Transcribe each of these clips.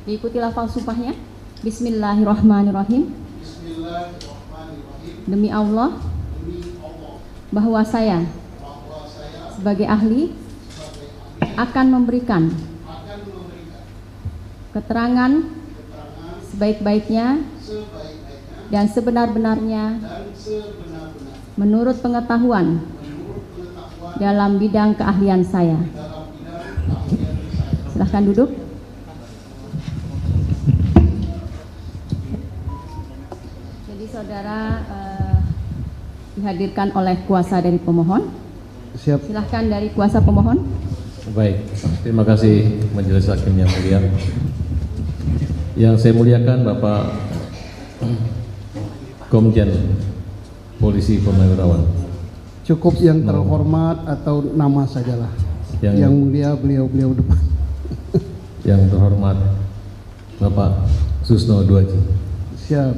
Diikuti lafal sumpahnya. Bismillahirrahmanirrahim. Bismillahirrahmanirrahim. Demi Allah Demi Allah bahwa saya bahwa saya sebagai ahli sebagai ahli akan memberikan akan memberikan keterangan keterangan sebaik-baiknya sebaik-baiknya dan sebenar-benarnya dan sebenar-benarnya menurut pengetahuan menurut pengetahuan dalam bidang keahlian saya. dalam bidang keahlian saya. Silahkan duduk. Jadi saudara dihadirkan oleh kuasa dari pemohon. Siap. Silahkan dari kuasa pemohon. Baik, terima kasih Majelis Hakim yang mulia. Yang saya muliakan Bapak Komjen Polisi Purnawirawan. Cukup yang terhormat atau nama sajalah. Yang mulia beliau depan. Yang terhormat Bapak Susno Duaji. Siap.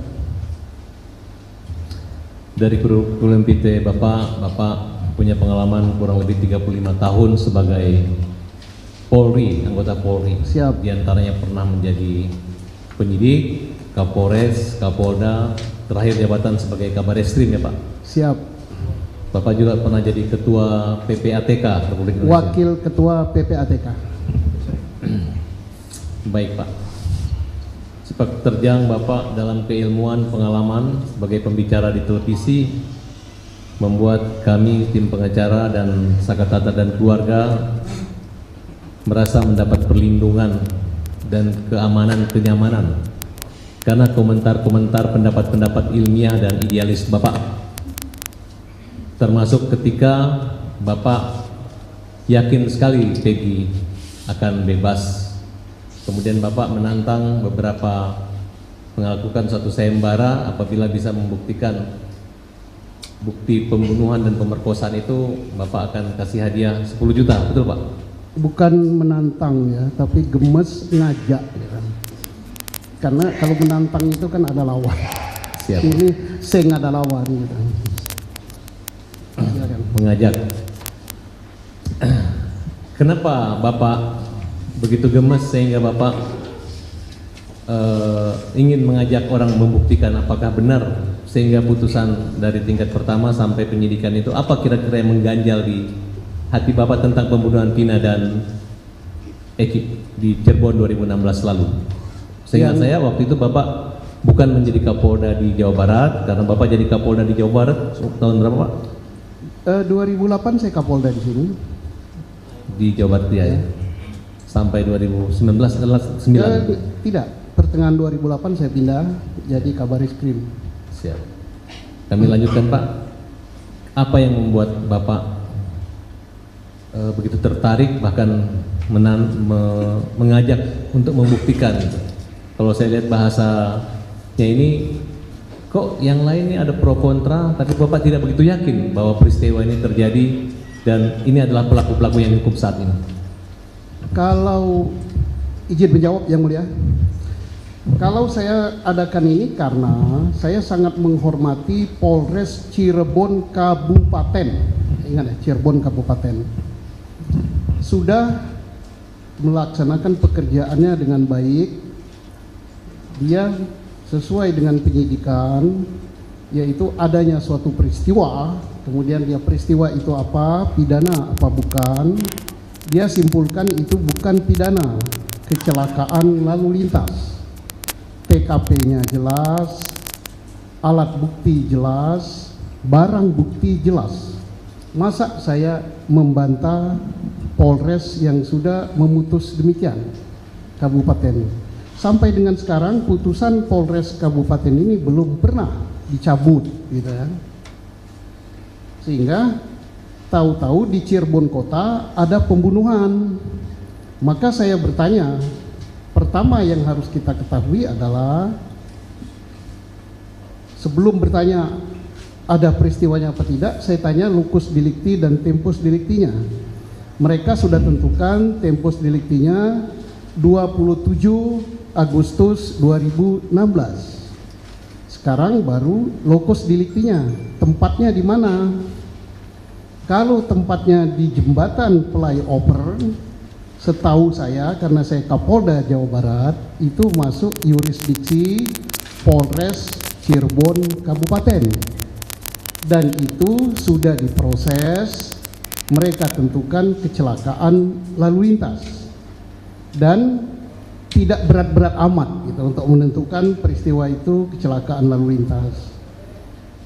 Dari kurikulum PT Bapak punya pengalaman kurang lebih 35 tahun sebagai Polri, anggota Polri. Siap. Di antaranya pernah menjadi penyidik, Kapolres, Kapolda, terakhir jabatan sebagai Kabar Eskrim ya Pak. Siap. Bapak juga pernah jadi Ketua PPATK Republik Indonesia. Wakil Ketua PPATK. Baik Pak. Sepak terjang Bapak dalam keilmuan pengalaman sebagai pembicara di televisi membuat kami tim pengacara dan Sakatata dan keluarga merasa mendapat perlindungan dan kenyamanan karena komentar-komentar pendapat-pendapat ilmiah dan idealis Bapak, termasuk ketika Bapak yakin sekali Peggy akan bebas. Kemudian Bapak menantang beberapa melakukan suatu sayembara apabila bisa membuktikan bukti pembunuhan dan pemerkosaan itu Bapak akan kasih hadiah 10 juta, betul Pak? Bukan menantang ya, tapi gemes ngajak ya kan. Karena kalau menantang itu kan ada lawan. Siap. Ini sing ada lawan gitu. Silakan. Mengajak. Kenapa Bapak begitu gemes sehingga Bapak ingin mengajak orang membuktikan apakah benar sehingga putusan dari tingkat pertama sampai penyidikan itu apa kira-kira yang mengganjal di hati Bapak tentang pembunuhan Vina dan Eki di Cirebon 2016 lalu? Sehingga saya waktu itu Bapak bukan menjadi Kapolda di Jawa Barat karena Bapak jadi Kapolda di Jawa Barat tahun berapa Pak? 2008 saya Kapolda di sini. Di Jawa Barat ya. Sampai 2019 adalah 9. Tidak, pertengahan 2008 saya pindah jadi Kabar Eskrim. Siap. Kami lanjutkan Pak. Apa yang membuat Bapak begitu tertarik bahkan mengajak untuk membuktikan? Kalau saya lihat bahasanya ini kok yang lainnya ada pro kontra, tapi Bapak tidak begitu yakin bahwa peristiwa ini terjadi dan ini adalah pelaku-pelaku yang hukum saat ini. Kalau izin menjawab yang mulia, kalau saya adakan ini karena saya sangat menghormati Polres Cirebon Kabupaten. Ingat ya, Cirebon Kabupaten sudah melaksanakan pekerjaannya dengan baik. Dia sesuai dengan penyidikan, yaitu adanya suatu peristiwa, kemudian dia peristiwa itu apa, pidana apa bukan. Dia simpulkan itu bukan pidana, kecelakaan lalu lintas. TKP-nya jelas, alat bukti jelas, barang bukti jelas. Masa saya membantah Polres yang sudah memutus demikian, Kabupaten. Sampai dengan sekarang putusan Polres Kabupaten ini belum pernah dicabut, gitu ya. Sehingga tahu-tahu di Cirebon kota ada pembunuhan. Maka saya bertanya, pertama yang harus kita ketahui adalah sebelum bertanya ada peristiwanya apa tidak, saya tanya lucus delicti dan tempus delictinya. Mereka sudah tentukan tempus delictinya 27 Agustus 2016. Sekarang baru locus delictinya, tempatnya di mana? Kalau tempatnya di jembatan flyover, setahu saya karena saya Kapolda Jawa Barat itu masuk yurisdiksi Polres Cirebon Kabupaten, dan itu sudah diproses. Mereka tentukan kecelakaan lalu lintas dan tidak berat-berat amat gitu untuk menentukan peristiwa itu kecelakaan lalu lintas.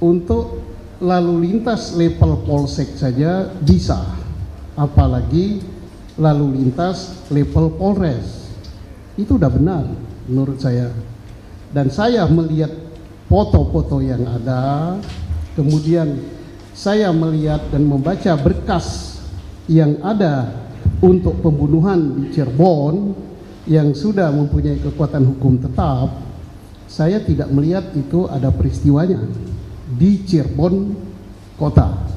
Untuk lalu lintas level polsek saja bisa, apalagi lalu lintas level polres. Itu udah benar menurut saya. Dan saya melihat foto-foto yang ada, kemudian saya melihat dan membaca berkas yang ada untuk pembunuhan di Cirebon yang sudah mempunyai kekuatan hukum tetap. Saya tidak melihat itu ada peristiwanya di Cirebon kota.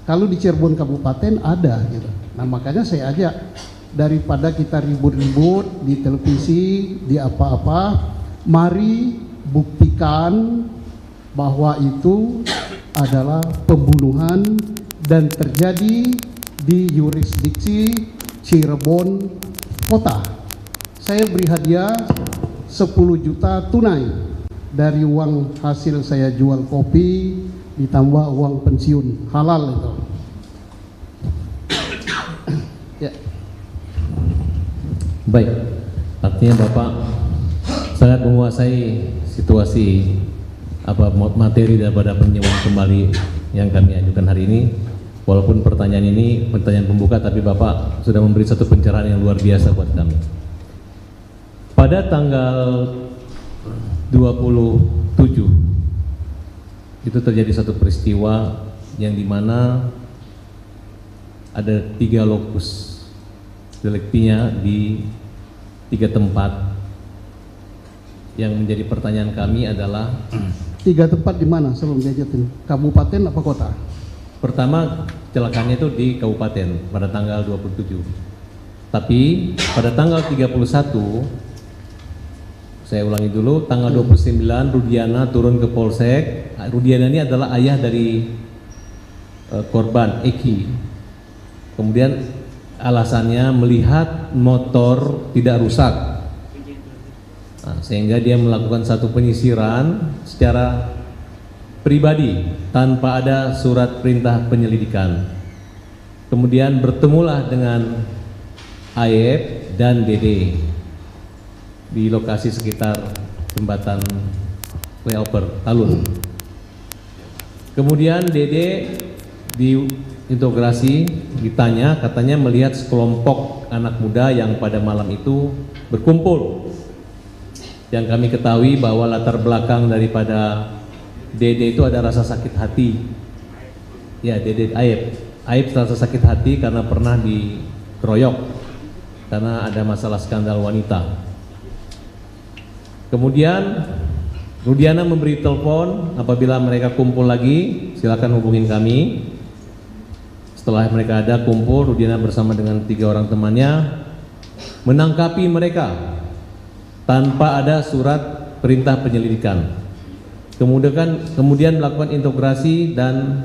Kalau di Cirebon Kabupaten ada gitu. Nah, makanya saya ajak, daripada kita ribut-ribut di televisi, di apa-apa, mari buktikan bahwa itu adalah pembunuhan dan terjadi di yurisdiksi Cirebon kota. Saya beri hadiah 10 juta tunai dari uang hasil saya jual kopi ditambah uang pensiun halal itu. Ya. Baik, artinya Bapak sangat menguasai situasi materi daripada peninjauan kembali yang kami ajukan hari ini. Walaupun pertanyaan ini pertanyaan pembuka, tapi Bapak sudah memberi satu pencerahan yang luar biasa buat kami. Pada tanggal 27 itu terjadi satu peristiwa yang dimana ada 3 lokus deliktinya di 3 tempat. Yang menjadi pertanyaan kami adalah 3 tempat di mana sebelum diajatin? Kabupaten apa kota? pertama, kecelakaannya itu di kabupaten pada tanggal 27. Tapi pada tanggal 31, saya ulangi dulu, tanggal 29 Rudiana turun ke Polsek. Rudiana ini adalah ayah dari korban Eki. Kemudian alasannya melihat motor tidak rusak. Nah, sehingga dia melakukan satu penyisiran secara pribadi tanpa ada surat perintah penyelidikan. Kemudian bertemulah dengan Ayep dan Dede di lokasi sekitar jembatan flyover Talun. Kemudian Dede diinterogasi, ditanya, katanya melihat sekelompok anak muda yang pada malam itu berkumpul. Yang kami ketahui bahwa latar belakang daripada Dede itu ada rasa sakit hati. Ya, Dede Ayep rasa sakit hati karena pernah dikeroyok karena ada masalah skandal wanita. Kemudian Rudiana memberi telepon, apabila mereka kumpul lagi silakan hubungin kami. Setelah mereka ada kumpul, Rudiana bersama dengan 3 orang temannya menangkapi mereka tanpa ada surat perintah penyelidikan. Kemudian melakukan integrasi dan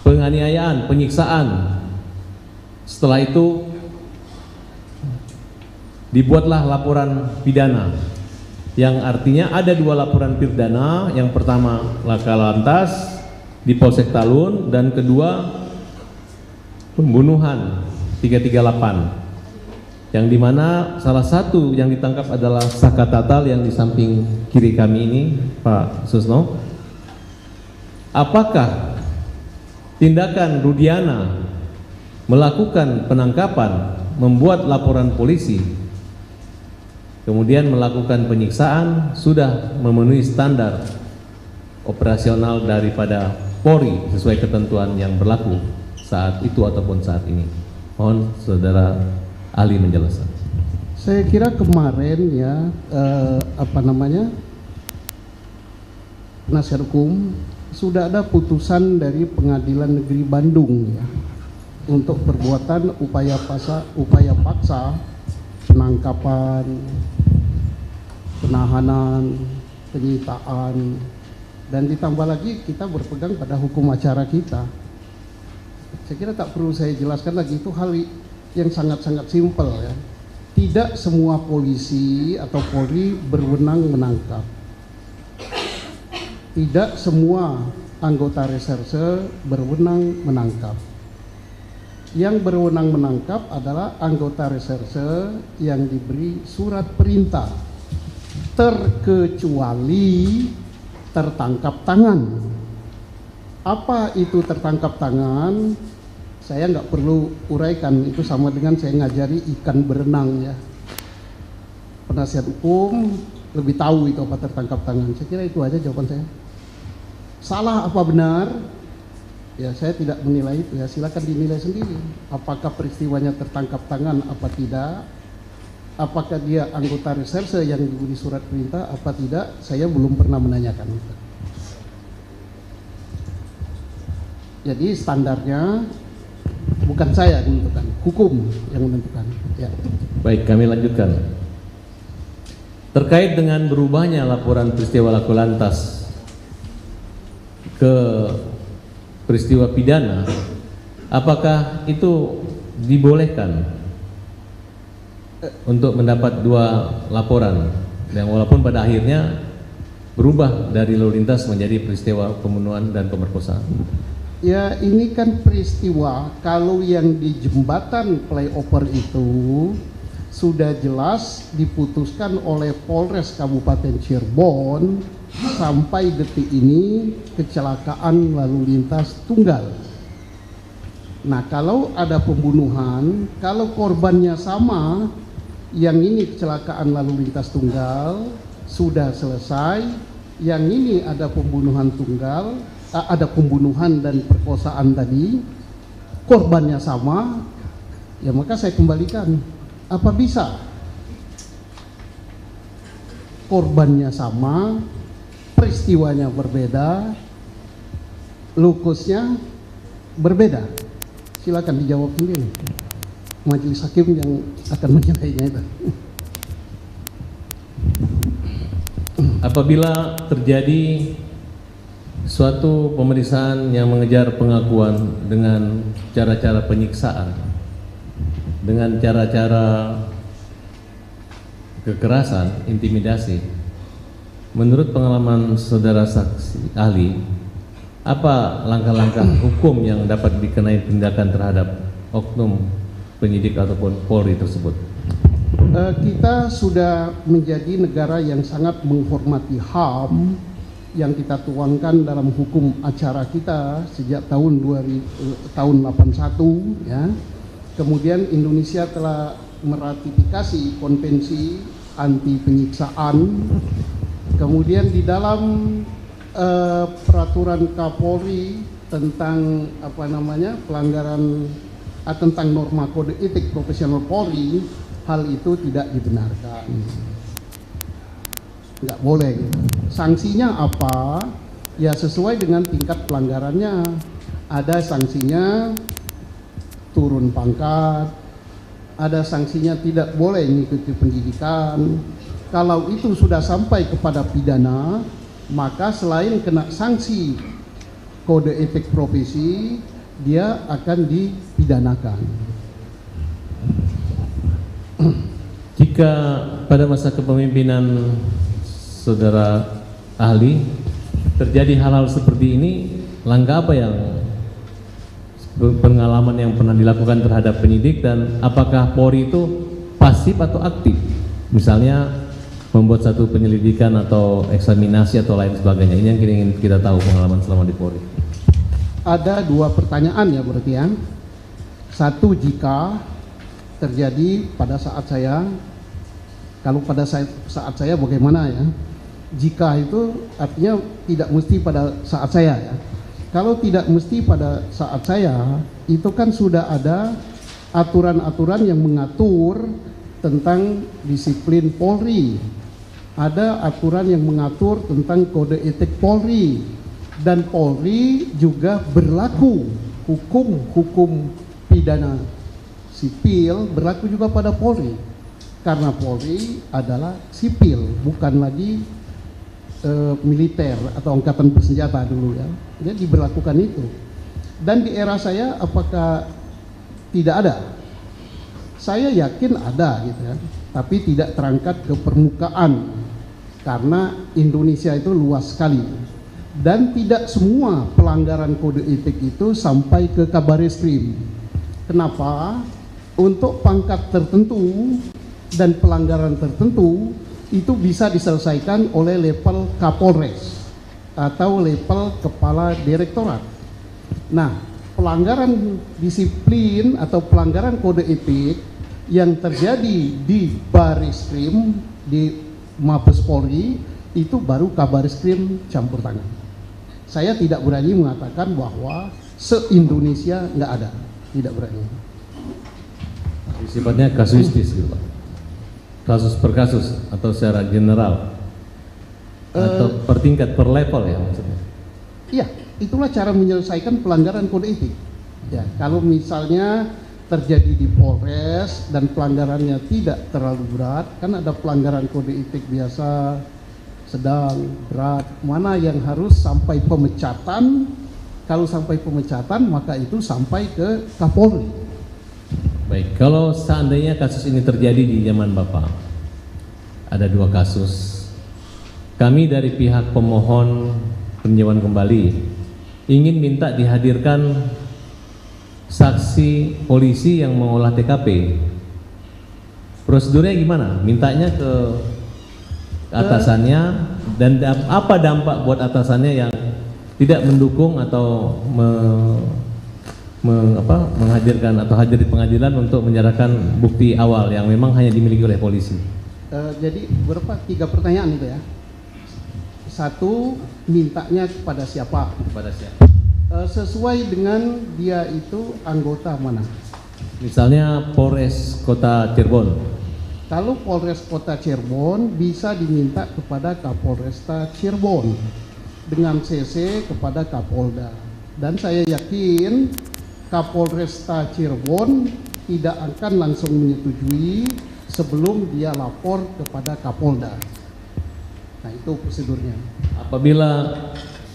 penganiayaan, penyiksaan. Setelah itu dibuatlah laporan pidana, yang artinya ada 2 laporan pidana. Yang pertama laka lantas di Polsek Talun, dan kedua pembunuhan 338, yang dimana salah satu yang ditangkap adalah Saka Tatal yang di samping kiri kami ini, Pak Susno. Apakah tindakan Rudiana melakukan penangkapan, membuat laporan polisi, kemudian melakukan penyiksaan sudah memenuhi standar operasional daripada Polri sesuai ketentuan yang berlaku saat itu ataupun saat ini? Mohon saudara ahli menjelaskan. Saya kira kemarin ya penasihat hukum sudah ada putusan dari Pengadilan Negeri Bandung ya untuk perbuatan upaya paksa penangkapan, penahanan, penyitaan, dan ditambah lagi kita berpegang pada hukum acara kita. Saya kira tak perlu saya jelaskan lagi, itu hal yang sangat-sangat simpel ya. Tidak semua polisi atau Polri berwenang menangkap. Tidak semua anggota reserse berwenang menangkap. Yang berwenang menangkap adalah anggota reserse yang diberi surat perintah, terkecuali tertangkap tangan. Apa itu tertangkap tangan? Saya nggak perlu uraikan, itu sama dengan saya ngajari ikan berenang ya. Penasihat hukum lebih tahu itu apa tertangkap tangan. Saya kira itu aja jawaban saya. Salah apa benar? Ya saya tidak menilai itu ya, silakan dinilai sendiri. Apakah peristiwanya tertangkap tangan apa tidak? Apakah dia anggota reserse yang diberi surat perintah apa tidak? Saya belum pernah menanyakan itu. Jadi standarnya bukan saya yang menentukan, hukum yang menentukan. Ya. Baik, kami lanjutkan. Terkait dengan berubahnya laporan peristiwa laku lantas ke peristiwa pidana, apakah itu dibolehkan untuk mendapat dua laporan yang walaupun pada akhirnya berubah dari lalu lintas menjadi peristiwa pembunuhan dan pemerkosaan? Ya ini kan peristiwa, kalau yang di jembatan flyover itu sudah jelas diputuskan oleh Polres Kabupaten Cirebon sampai detik ini kecelakaan lalu lintas tunggal. Nah kalau ada pembunuhan, kalau korbannya sama, yang ini kecelakaan lalu lintas tunggal sudah selesai, yang ini ada pembunuhan tunggal, ada pembunuhan dan perkosaan tadi, korbannya sama, ya maka saya kembalikan. Apa bisa korbannya sama, peristiwanya berbeda, lukusnya berbeda? Silakan dijawab sendiri, majelis hakim yang akan menilainya itu. Apabila terjadi suatu pemeriksaan yang mengejar pengakuan dengan cara-cara penyiksaan, dengan cara-cara kekerasan, intimidasi, menurut pengalaman saudara saksi ahli, apa langkah-langkah hukum yang dapat dikenai tindakan terhadap oknum penyidik ataupun Polri tersebut? Kita sudah menjadi negara yang sangat menghormati HAM yang kita tuangkan dalam hukum acara kita sejak tahun 81 ya. Kemudian Indonesia telah meratifikasi konvensi anti penyiksaan. Kemudian di dalam peraturan Kapolri tentang pelanggaran tentang norma kode etik profesional Polri, hal itu tidak dibenarkan. Nggak boleh gitu. Sanksinya apa? Ya sesuai dengan tingkat pelanggarannya. Ada sanksinya turun pangkat, ada sanksinya tidak boleh mengikuti pendidikan. Kalau itu sudah sampai kepada pidana, maka selain kena sanksi kode etik profesi, dia akan dipidanakan. Jika pada masa kepemimpinan saudara ahli terjadi hal-hal seperti ini, langkah apa yang pengalaman yang pernah dilakukan terhadap penyidik, dan apakah Polri itu pasif atau aktif? Misalnya membuat satu penyelidikan atau eksaminasi atau lain sebagainya. Ini yang ingin kita tahu pengalaman selama di Polri. Ada dua pertanyaan ya berarti ya. Satu, jika terjadi pada saat saya, kalau pada saat saya bagaimana ya? Jika itu artinya tidak mesti pada saat saya ya. Kalau tidak mesti pada saat saya, itu kan sudah ada aturan-aturan yang mengatur tentang disiplin Polri. Ada aturan yang mengatur tentang kode etik Polri. Dan Polri juga berlaku hukum pidana sipil berlaku juga pada Polri. Karena Polri adalah sipil, bukan lagi militer atau angkatan bersenjata dulu ya. Jadi diberlakukan itu. Dan di era saya apakah tidak ada? Saya yakin ada gitu ya, tapi tidak terangkat ke permukaan karena Indonesia itu luas sekali dan tidak semua pelanggaran kode etik itu sampai ke Kabareskrim. Kenapa? Untuk pangkat tertentu dan pelanggaran tertentu itu bisa diselesaikan oleh level Kapolres atau level Kepala Direktorat. Nah, pelanggaran disiplin atau pelanggaran kode etik yang terjadi di Bareskrim, di Mabes Polri, itu baru Kabareskrim campur tangan. Saya tidak berani mengatakan bahwa se-Indonesia nggak ada, tidak berani. Sifatnya kasuistis gitu Pak. Kasus per kasus atau secara general atau per tingkat, per level ya maksudnya. Iya, itulah cara menyelesaikan pelanggaran kode etik. Ya, kalau misalnya terjadi di Polres dan pelanggarannya tidak terlalu berat, kan ada pelanggaran kode etik biasa, sedang, berat, mana yang harus sampai pemecatan. Kalau sampai pemecatan maka itu sampai ke Kapolri. Baik, kalau seandainya kasus ini terjadi di zaman Bapak, ada 2 kasus. Kami dari pihak pemohon peninjauan kembali ingin minta dihadirkan saksi polisi yang mengolah TKP. Prosedurnya gimana? Mintanya ke atasannya dan apa dampak buat atasannya yang tidak mendukung atau menghadirkan atau hadir di pengadilan untuk menyerahkan bukti awal yang memang hanya dimiliki oleh polisi. Jadi berapa? 3 pertanyaan itu ya. 1, mintanya kepada siapa? Kepada siapa? Sesuai dengan dia itu anggota mana. Misalnya Polres Kota Cirebon. Kalau Polres Kota Cirebon bisa diminta kepada Kapolresta Cirebon dengan CC kepada Kapolda. Dan saya yakin Kapolresta Cirebon tidak akan langsung menyetujui sebelum dia lapor kepada Kapolda. Nah, itu prosedurnya. Apabila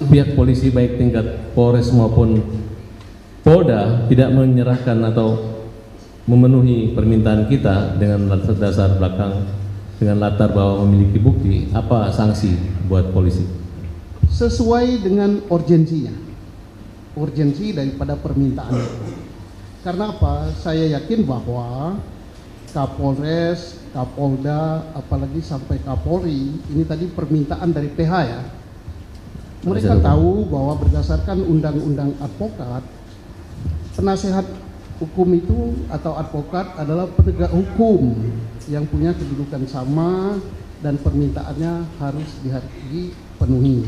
pihak polisi baik tingkat Polres maupun Polda tidak menyerahkan atau memenuhi permintaan kita dengan dasar belakang, dengan latar bahwa memiliki bukti, apa sanksi buat polisi? Sesuai dengan urgensinya, urgensi daripada permintaan itu. Karena apa? Saya yakin bahwa Kapolres, Kapolda, apalagi sampai Kapolri, ini tadi permintaan dari PH ya. Mereka tahu bahwa berdasarkan undang-undang advokat, penasehat hukum itu atau advokat adalah penegak hukum yang punya kedudukan sama dan permintaannya harus dipenuhi.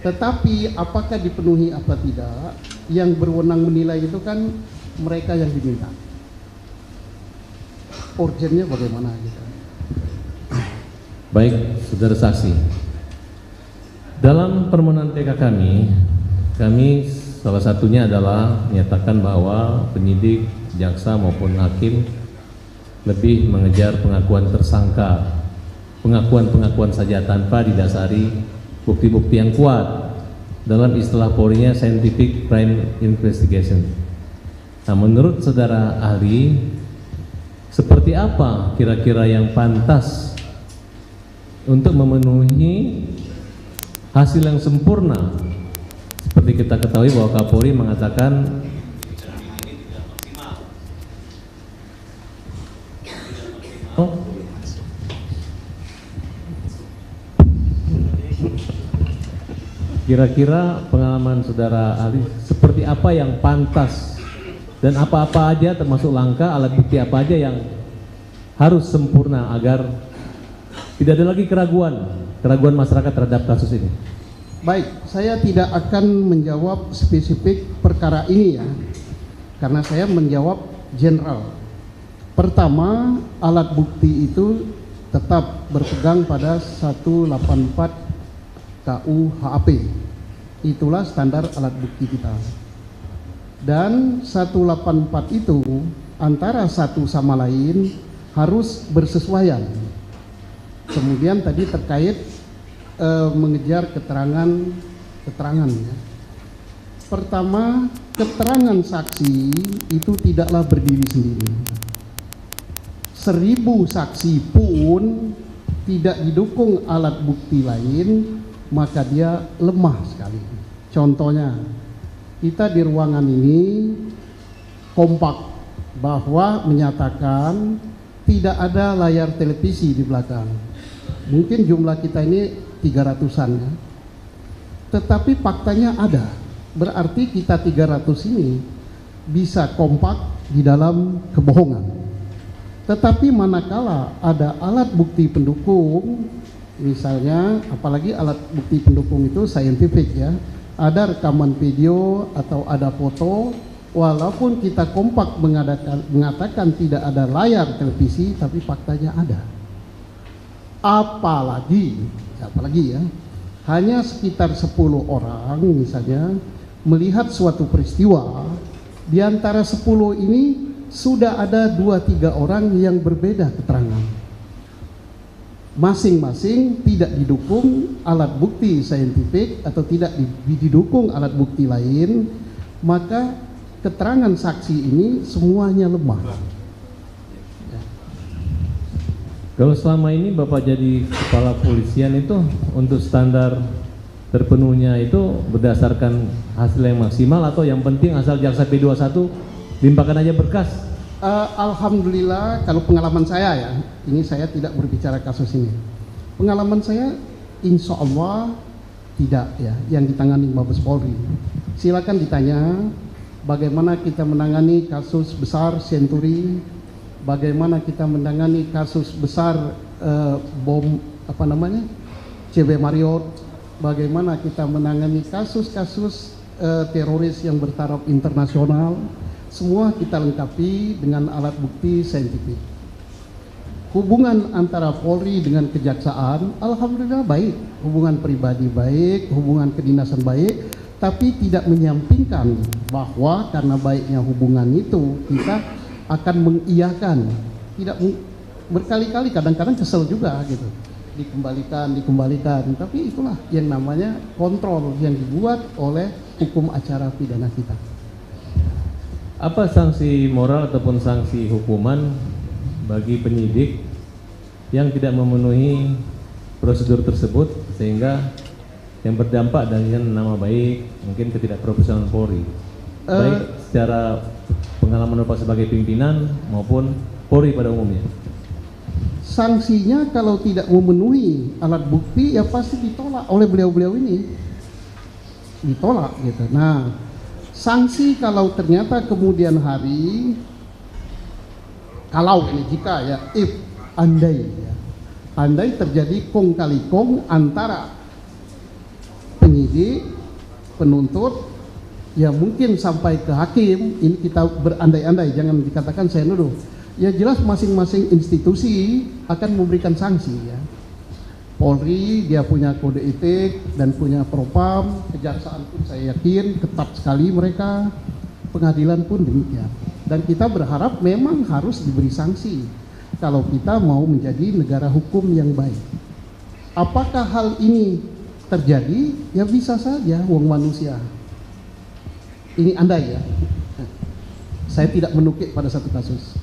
Tetapi apakah dipenuhi apa tidak, yang berwenang menilai itu kan mereka yang diminta. Urgennya bagaimana gitu. Baik, saudara saksi. Dalam permohonan PK kami salah satunya adalah menyatakan bahwa penyidik, jaksa maupun hakim lebih mengejar pengakuan tersangka, pengakuan saja tanpa didasari bukti-bukti yang kuat. Dalam istilah Polri-nya scientific crime investigation. Nah, menurut saudara ahli, seperti apa kira-kira yang pantas untuk memenuhi hasil yang sempurna? Seperti kita ketahui bahwa Kapolri mengatakan kira-kira pengalaman saudara ahli seperti apa yang pantas dan apa-apa aja termasuk langkah alat bukti apa aja yang harus sempurna agar tidak ada lagi keraguan masyarakat terhadap kasus ini. Baik, saya tidak akan menjawab spesifik perkara ini ya, karena saya menjawab general. Pertama, alat bukti itu tetap berpegang pada 184 KUHP. Itulah standar alat bukti kita. Dan 184 itu antara satu sama lain harus bersesuaian. Kemudian tadi terkait mengejar keterangan ya. Pertama, keterangan saksi itu tidaklah berdiri sendiri. 1000 saksi pun tidak didukung alat bukti lain, maka dia lemah sekali. Contohnya, kita di ruangan ini kompak bahwa menyatakan tidak ada layar televisi di belakang. Mungkin jumlah kita ini 300-an ya. Tetapi faktanya ada. Berarti kita 300 ini bisa kompak di dalam kebohongan. Tetapi manakala ada alat bukti pendukung, misalnya apalagi alat bukti pendukung itu scientific ya, ada rekaman video atau ada foto, walaupun kita kompak mengatakan tidak ada layar televisi, tapi faktanya ada. Apalagi ya, hanya sekitar 10 orang misalnya melihat suatu peristiwa, di antara 10 ini sudah ada 2-3 orang yang berbeda keterangan. Masing-masing tidak didukung alat bukti saintifik atau tidak didukung alat bukti lain, maka keterangan saksi ini semuanya lemah. Kalau selama ini Bapak jadi kepala polisian itu untuk standar terpenuhnya itu berdasarkan hasil yang maksimal atau yang penting asal jaksa P21 limpahkan aja berkas? Alhamdulillah, kalau pengalaman saya ya, ini saya tidak berbicara kasus ini. Pengalaman saya insya Allah tidak ya yang ditangani Mabes Polri. Silakan ditanya bagaimana kita menangani kasus besar Senturi, bagaimana kita menangani kasus besar bom CB Marriott, bagaimana kita menangani kasus-kasus teroris yang bertaraf internasional. Semua kita lengkapi dengan alat bukti saintifik. Hubungan antara Polri dengan kejaksaan alhamdulillah baik, hubungan pribadi baik, hubungan kedinasan baik, tapi tidak menyampingkan bahwa karena baiknya hubungan itu kita akan mengiyakan, tidak berkali-kali, kadang-kadang kesel juga gitu, dikembalikan, tapi itulah yang namanya kontrol yang dibuat oleh hukum acara pidana kita. Apa sanksi moral ataupun sanksi hukuman bagi penyidik yang tidak memenuhi prosedur tersebut sehingga yang berdampak dengan nama baik, mungkin ketidakprofesionalan Polri, baik secara pengalaman Bapak sebagai pimpinan maupun Polri pada umumnya? Sanksinya kalau tidak memenuhi alat bukti ya pasti ditolak oleh beliau-beliau ini, ditolak gitu. Nah, sanksi kalau ternyata kemudian hari, kalau ini jika ya, andai terjadi kong kali kong antara penyidik, penuntut, ya mungkin sampai ke hakim, ini kita berandai-andai, jangan dikatakan saya nuduh. Ya jelas masing-masing institusi akan memberikan sanksi ya. Polri dia punya kode etik dan punya propam, kejaksaan pun saya yakin ketat sekali mereka, pengadilan pun demikian. Dan kita berharap memang harus diberi sanksi kalau kita mau menjadi negara hukum yang baik. Apakah hal ini terjadi? Ya bisa saja, wong manusia. Ini andai ya. Saya tidak menukik pada satu kasus.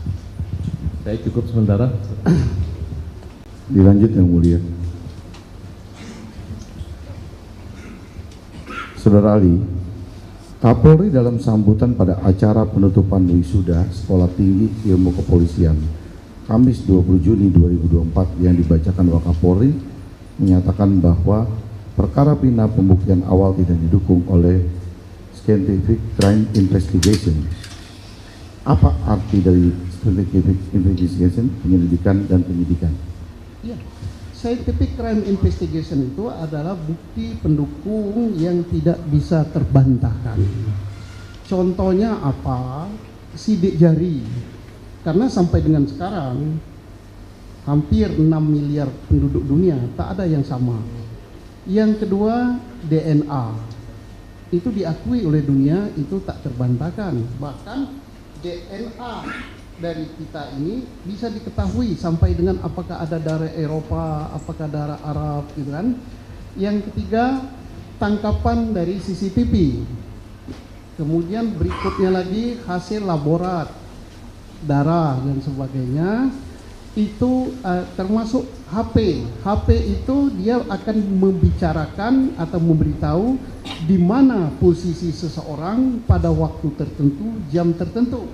Saya cukup sementara. Dilanjut yang mulia. Saudara Ali, Kapolri dalam sambutan pada acara penutupan wisuda Sekolah Tinggi Ilmu Kepolisian Kamis 20 Juni 2024 yang dibacakan Wakapolri menyatakan bahwa perkara pidana pembuktian awal tidak didukung oleh Scientific Crime Investigation. Apa arti dari Scientific Investigation, penyelidikan dan penyidikan? Ya. Scientific Crime Investigation itu adalah bukti pendukung yang tidak bisa terbantahkan. Contohnya apa? Sidik jari. Karena sampai dengan sekarang hampir 6 miliar penduduk dunia tak ada yang sama. Yang kedua, DNA. Itu diakui oleh dunia, itu tak terbantahkan. Bahkan DNA dari kita ini bisa diketahui sampai dengan apakah ada darah Eropa, apakah darah Arab gitu kan. Yang ketiga, tangkapan dari CCTV. Kemudian berikutnya lagi hasil laborat, darah dan sebagainya. itu termasuk HP. HP itu dia akan membicarakan atau memberitahu di mana posisi seseorang pada waktu tertentu, jam tertentu.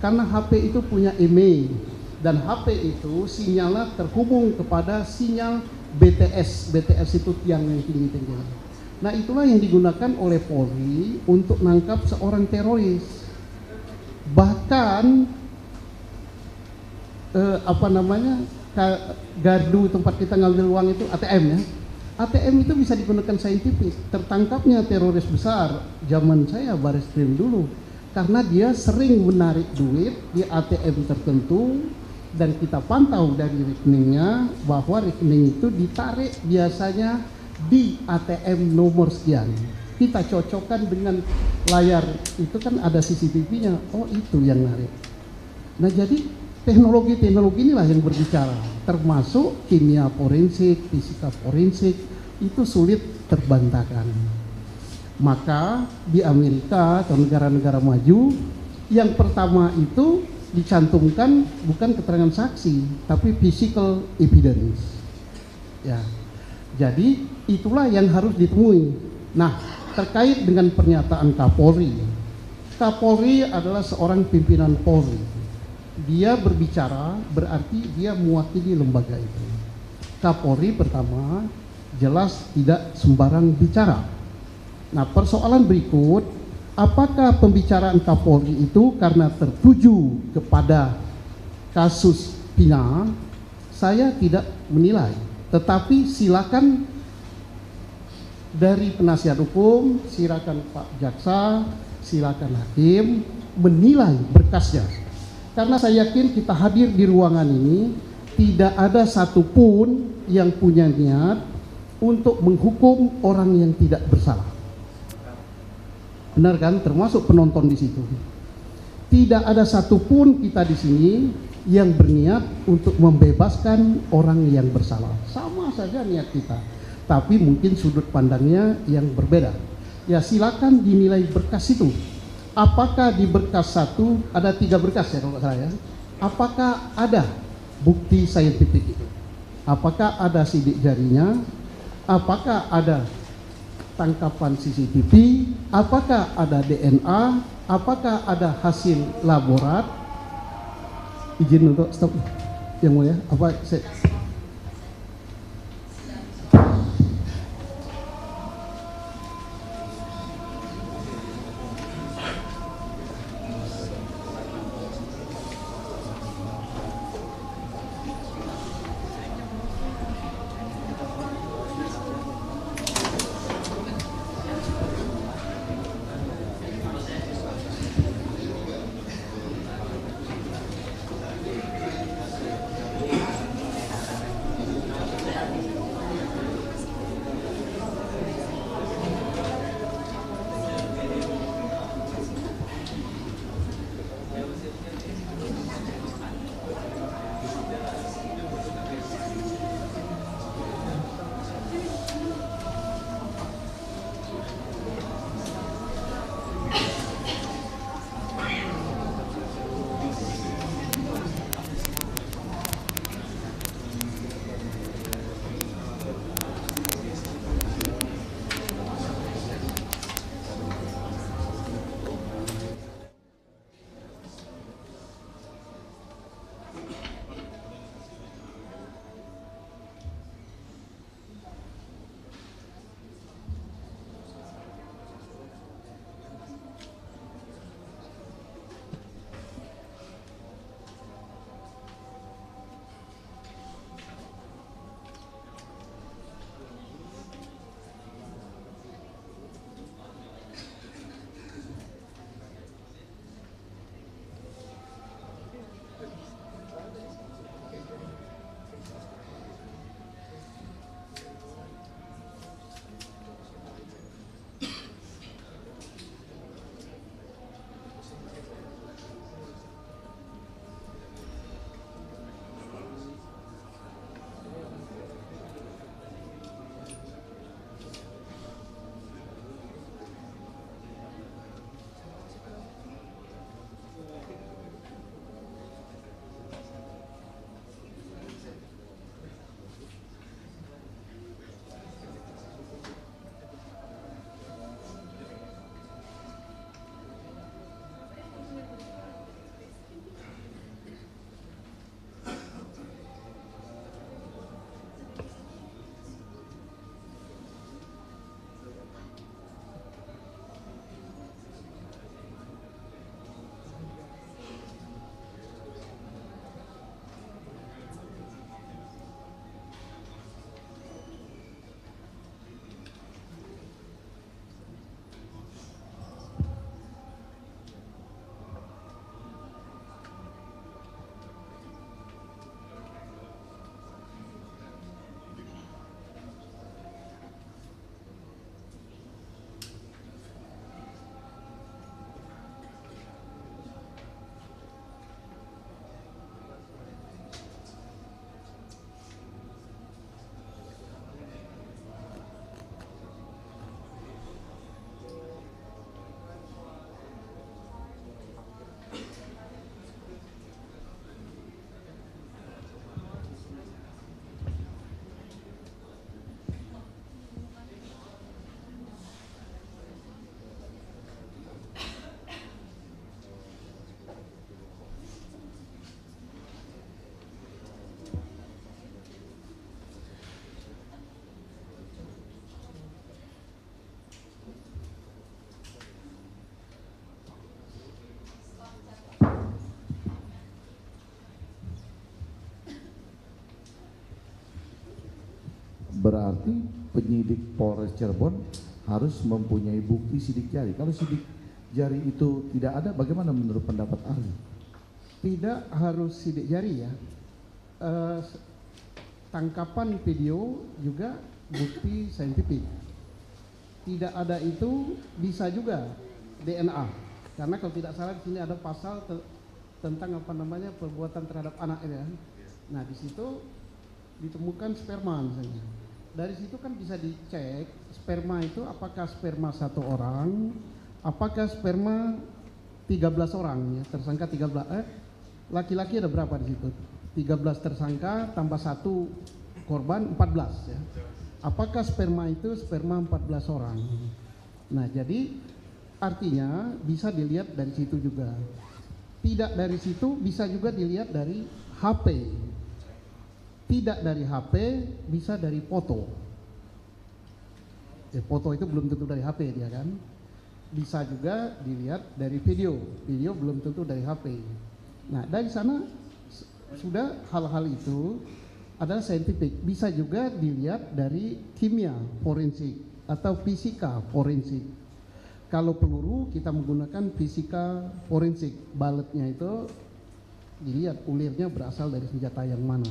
Karena HP itu punya email dan HP itu sinyalnya terhubung kepada sinyal BTS. BTS itu tiang yang tinggi-tinggi. Nah, itulah yang digunakan oleh Polri untuk nangkap seorang teroris. Bahkan gardu tempat kita ngambil uang itu ATM ya. ATM itu bisa digunakan saintifik. Tertangkapnya teroris besar zaman saya Bareskrim dulu karena dia sering menarik duit di ATM tertentu dan kita pantau dari rekeningnya bahwa rekening itu ditarik biasanya di ATM nomor sekian. Kita cocokkan dengan layar itu kan ada CCTV-nya. Oh, itu yang narik. Nah, jadi teknologi-teknologi inilah yang berbicara, termasuk kimia forensik, fisika forensik, itu sulit terbantahkan. Maka di Amerika atau negara-negara maju, yang pertama itu dicantumkan bukan keterangan saksi, tapi physical evidence. Ya, jadi itulah yang harus ditemui. Nah, terkait dengan pernyataan Kapolri, Kapolri adalah seorang pimpinan Polri. Dia berbicara berarti dia mewakili lembaga itu. Kapolri pertama jelas tidak sembarang bicara. Nah, persoalan berikut, apakah pembicaraan Kapolri itu karena tertuju kepada kasus Pina? Saya tidak menilai, tetapi silakan dari penasihat hukum, silakan Pak Jaksa, silakan hakim menilai berkasnya. Karena saya yakin kita hadir di ruangan ini tidak ada satupun yang punya niat untuk menghukum orang yang tidak bersalah. Benar kan? Termasuk penonton di situ. Tidak ada satupun kita di sini yang berniat untuk membebaskan orang yang bersalah. Sama saja niat kita, tapi mungkin sudut pandangnya yang berbeda. Ya, silakan dinilai berkas itu. Apakah di berkas satu, ada 3 berkas ya kalau saya, apakah ada bukti saintifik itu? Apakah ada sidik jarinya? Apakah ada tangkapan CCTV? Apakah ada DNA? Apakah ada hasil laborat? Izin untuk stop yang mulia. Apa saya berarti penyidik Polres Cirebon harus mempunyai bukti sidik jari. Kalau sidik jari itu tidak ada, bagaimana menurut pendapat ahli? Tidak harus sidik jari ya. Tangkapan video juga bukti saintifik. Tidak ada itu bisa juga DNA. Karena kalau tidak salah di sini ada pasal tentang apa namanya perbuatan terhadap anak itu ya. Nah di situ ditemukan sperma misalnya. Dari situ kan bisa dicek sperma itu apakah sperma satu orang, apakah sperma 13 orang ya, tersangka 13 laki-laki ada berapa di situ? 13 tersangka tambah 1 korban 14 ya. Apakah sperma itu sperma 14 orang? Nah, jadi artinya bisa dilihat dari situ juga. Tidak dari situ bisa juga dilihat dari HP. Tidak dari HP bisa dari foto. Foto itu belum tentu dari HP dia kan. Bisa juga dilihat dari video. Video belum tentu dari HP. Nah, dari sana sudah hal-hal itu adalah saintifik. Bisa juga dilihat dari kimia forensik atau fisika forensik. Kalau peluru kita menggunakan fisika forensik. Baletnya itu dilihat ulirnya berasal dari senjata yang mana.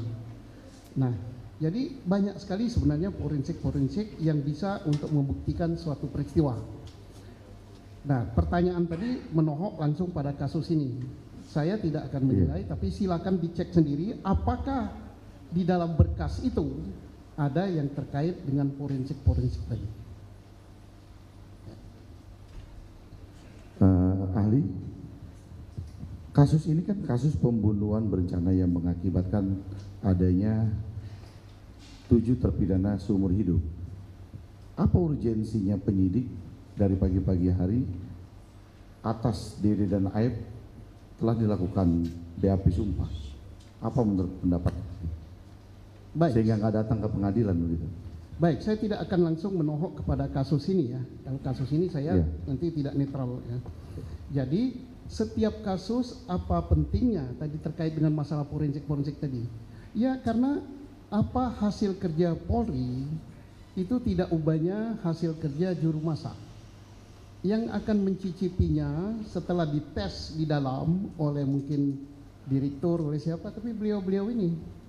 Nah, jadi banyak sekali sebenarnya forensik-forensik yang bisa untuk membuktikan suatu peristiwa. Nah, pertanyaan tadi menohok langsung pada kasus ini. Saya tidak akan menilai, tapi silakan dicek sendiri apakah di dalam berkas itu ada yang terkait dengan forensik-forensik tadi. Ahli, kasus ini kan kasus pembunuhan berencana yang mengakibatkan adanya 7 terpidana seumur hidup. Apa urgensinya penyidik dari pagi-pagi hari atas Dede dan Aib telah dilakukan BAP sumpah? Apa menurut pendapat? Baik. Sehingga nggak datang ke pengadilan begitu. Baik, saya tidak akan langsung menohok kepada kasus ini ya. Kalau kasus ini saya nanti tidak netral ya. Jadi setiap kasus apa pentingnya tadi terkait dengan masalah forensik tadi? Ya karena apa hasil kerja Polri itu tidak ubahnya hasil kerja juru masak. Yang akan mencicipinya setelah dites di dalam oleh mungkin direktur oleh siapa, tapi beliau-beliau ini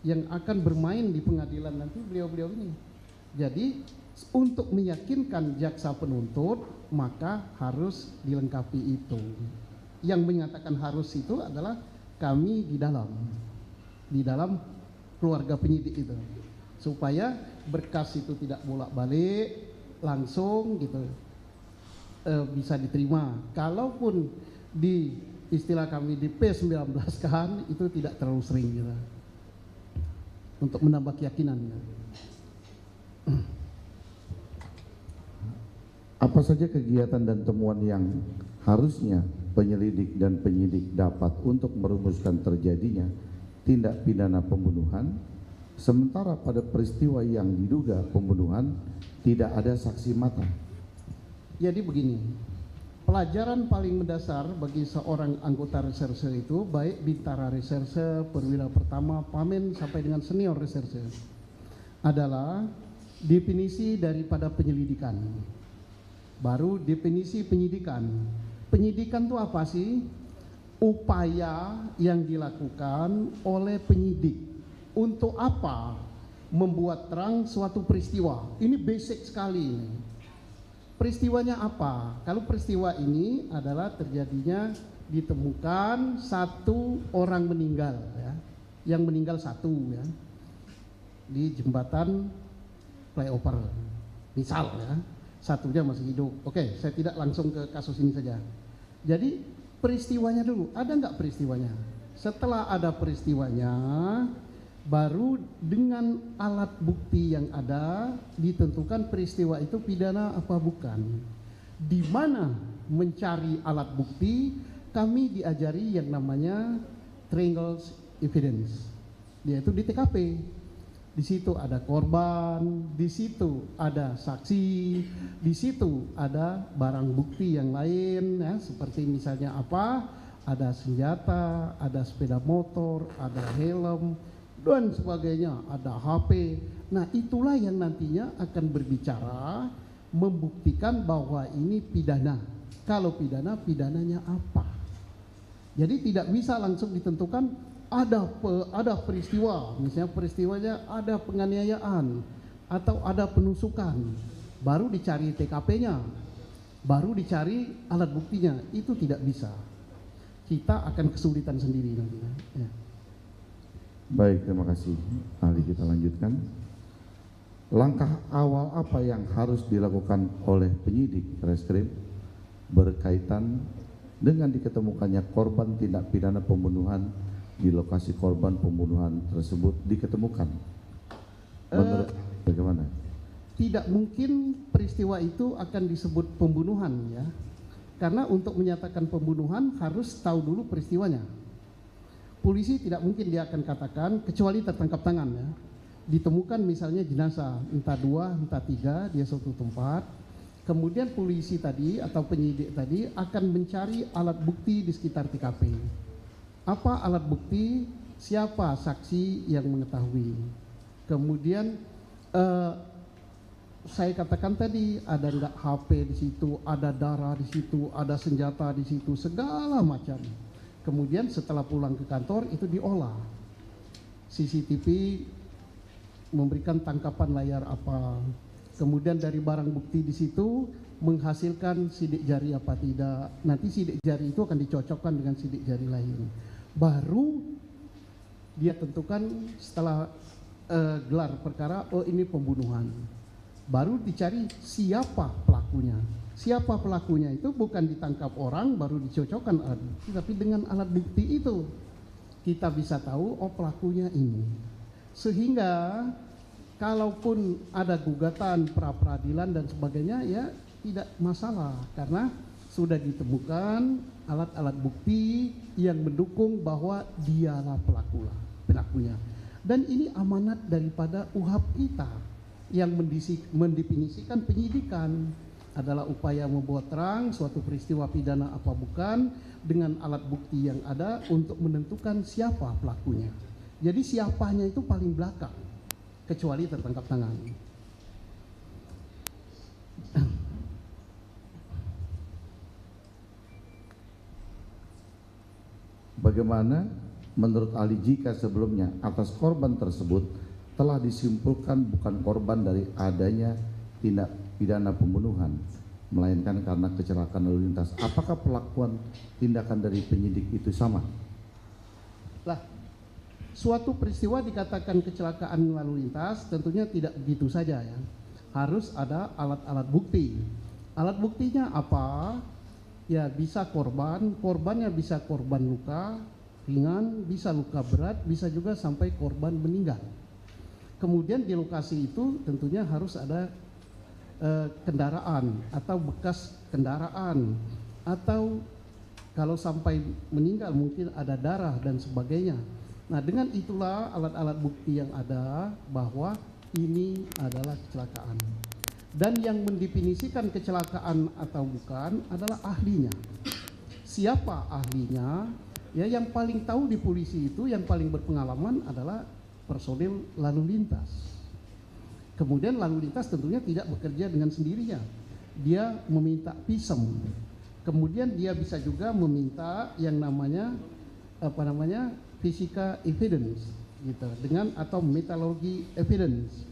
yang akan bermain di pengadilan nanti beliau-beliau ini. Jadi untuk meyakinkan jaksa penuntut maka harus dilengkapi itu. Yang menyatakan harus itu adalah kami di dalam keluarga penyidik itu, supaya berkas itu tidak bolak-balik langsung gitu bisa diterima. Kalaupun di istilah kami di P19 kan itu tidak terlalu sering gitu. Untuk menambah keyakinan. Apa saja kegiatan dan temuan yang harusnya penyelidik dan penyidik dapat untuk merumuskan terjadinya tindak pidana pembunuhan, sementara pada peristiwa yang diduga pembunuhan tidak ada saksi mata? Jadi begini, pelajaran paling mendasar bagi seorang anggota reserse itu, baik bintara reserse, perwira pertama, pamen sampai dengan senior reserse, adalah definisi daripada penyelidikan. Baru definisi penyidikan. Penyidikan itu apa sih? Upaya yang dilakukan oleh penyidik. Untuk apa? Membuat terang suatu peristiwa. Ini basic sekali ini. Peristiwanya apa? Kalau peristiwa ini adalah terjadinya ditemukan 1 orang meninggal ya. Yang meninggal 1 ya. Di jembatan flyover. Misal ya. 1-nya masih hidup. Oke, saya tidak langsung ke kasus ini saja. Jadi peristiwanya dulu, ada nggak peristiwanya? Setelah ada peristiwanya, baru dengan alat bukti yang ada ditentukan peristiwa itu pidana apa bukan. Di mana mencari alat bukti? Kami diajari yang namanya triangle evidence, yaitu di TKP. Di situ ada korban, di situ ada saksi, di situ ada barang bukti yang lain ya, seperti misalnya apa? Ada senjata, ada sepeda motor, ada helm dan sebagainya, ada HP. Nah, itulah yang nantinya akan berbicara membuktikan bahwa ini pidana. Kalau pidana, pidananya apa? Jadi tidak bisa langsung ditentukan ada peristiwa, misalnya peristiwanya ada penganiayaan atau ada penusukan, baru dicari TKP-nya, baru dicari alat buktinya. Itu tidak bisa. Kita akan kesulitan sendiri nantinya. Ya. Baik, terima kasih. Ahli, kita lanjutkan. Langkah awal apa yang harus dilakukan oleh penyidik reskrim berkaitan dengan diketemukannya korban tindak pidana pembunuhan di lokasi korban pembunuhan tersebut diketemukan? Menurut bagaimana? Tidak mungkin peristiwa itu akan disebut pembunuhan, ya. Karena untuk menyatakan pembunuhan harus tahu dulu peristiwanya. Polisi tidak mungkin dia akan katakan kecuali tertangkap tangan, ya. Ditemukan misalnya jenazah entah 2 entah 3 di suatu tempat, kemudian polisi tadi atau penyidik tadi akan mencari alat bukti di sekitar TKP. Apa alat bukti? Siapa saksi yang mengetahui? Kemudian saya katakan tadi ada enggak HP di situ, ada darah di situ, ada senjata di situ, segala macam. Kemudian setelah pulang ke kantor itu diolah. CCTV memberikan tangkapan layar apa. Kemudian dari barang bukti di situ menghasilkan sidik jari apa tidak. Nanti sidik jari itu akan dicocokkan dengan sidik jari lain. Baru dia tentukan setelah gelar perkara, oh ini pembunuhan. Baru dicari siapa pelakunya. Siapa pelakunya itu bukan ditangkap orang baru dicocokkan alat bukti, tapi dengan alat bukti itu kita bisa tahu oh pelakunya ini. Sehingga kalaupun ada gugatan pra peradilan dan sebagainya ya tidak masalah karena sudah ditemukan alat-alat bukti yang mendukung bahwa dialah pelakunya. Dan ini amanat daripada UHAP kita yang mendefinisikan penyidikan adalah upaya membuat terang suatu peristiwa pidana apa bukan dengan alat bukti yang ada untuk menentukan siapa pelakunya. Jadi siapanya itu paling belakang kecuali tertangkap tangan. Bagaimana menurut ahli jika sebelumnya atas korban tersebut telah disimpulkan bukan korban dari adanya tindak pidana pembunuhan, melainkan karena kecelakaan lalu lintas, apakah perlakuan tindakan dari penyidik itu sama? Lah, suatu peristiwa dikatakan kecelakaan lalu lintas tentunya tidak begitu saja ya. Harus ada alat-alat bukti. Alat buktinya apa? Ya bisa korbannya bisa korban luka ringan, bisa luka berat, bisa juga sampai korban meninggal. Kemudian di lokasi itu tentunya harus ada kendaraan atau bekas kendaraan, atau kalau sampai meninggal mungkin ada darah dan sebagainya. Nah dengan itulah alat-alat bukti yang ada bahwa ini adalah kecelakaan. Dan yang mendefinisikan kecelakaan atau bukan adalah ahlinya. Siapa ahlinya? Ya yang paling tahu di polisi itu, yang paling berpengalaman adalah personil lalu lintas. Kemudian lalu lintas tentunya tidak bekerja dengan sendirinya. Dia meminta pisem. Kemudian dia bisa juga meminta yang namanya fisika evidence gitu, dengan atau metallurgy evidence.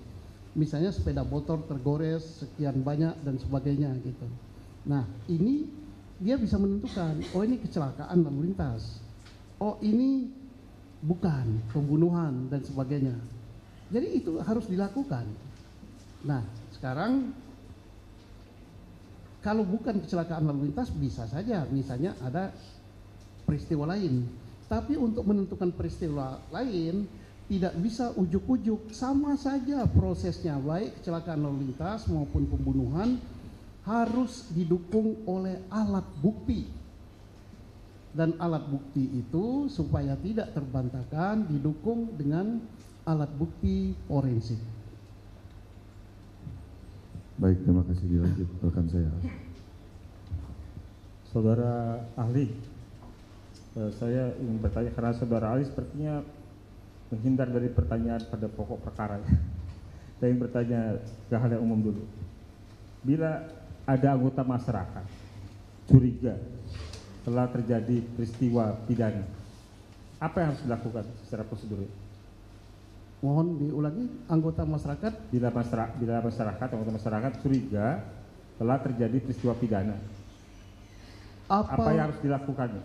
Misalnya sepeda motor tergores sekian banyak dan sebagainya gitu. Nah, ini dia bisa menentukan, oh ini kecelakaan lalu lintas. Oh, ini bukan pembunuhan dan sebagainya. Jadi itu harus dilakukan. Nah, sekarang kalau bukan kecelakaan lalu lintas bisa saja misalnya ada peristiwa lain. Tapi untuk menentukan peristiwa lain tidak bisa ujuk-ujuk, sama saja prosesnya baik kecelakaan lalu lintas maupun pembunuhan harus didukung oleh alat bukti. Dan alat bukti itu supaya tidak terbantahkan didukung dengan alat bukti forensik. Baik, terima kasih. Dilanjut rekan saya. Saudara ahli, saya ingin bertanya karena saudara ahli sepertinya menghindar dari pertanyaan pada pokok perkara. Saya ingin bertanya ke hal yang umum dulu. Bila ada anggota masyarakat curiga telah terjadi peristiwa pidana, apa yang harus dilakukan secara prosedur? Mohon diulangi, anggota masyarakat. Bila anggota masyarakat curiga telah terjadi peristiwa pidana, apa yang harus dilakukan?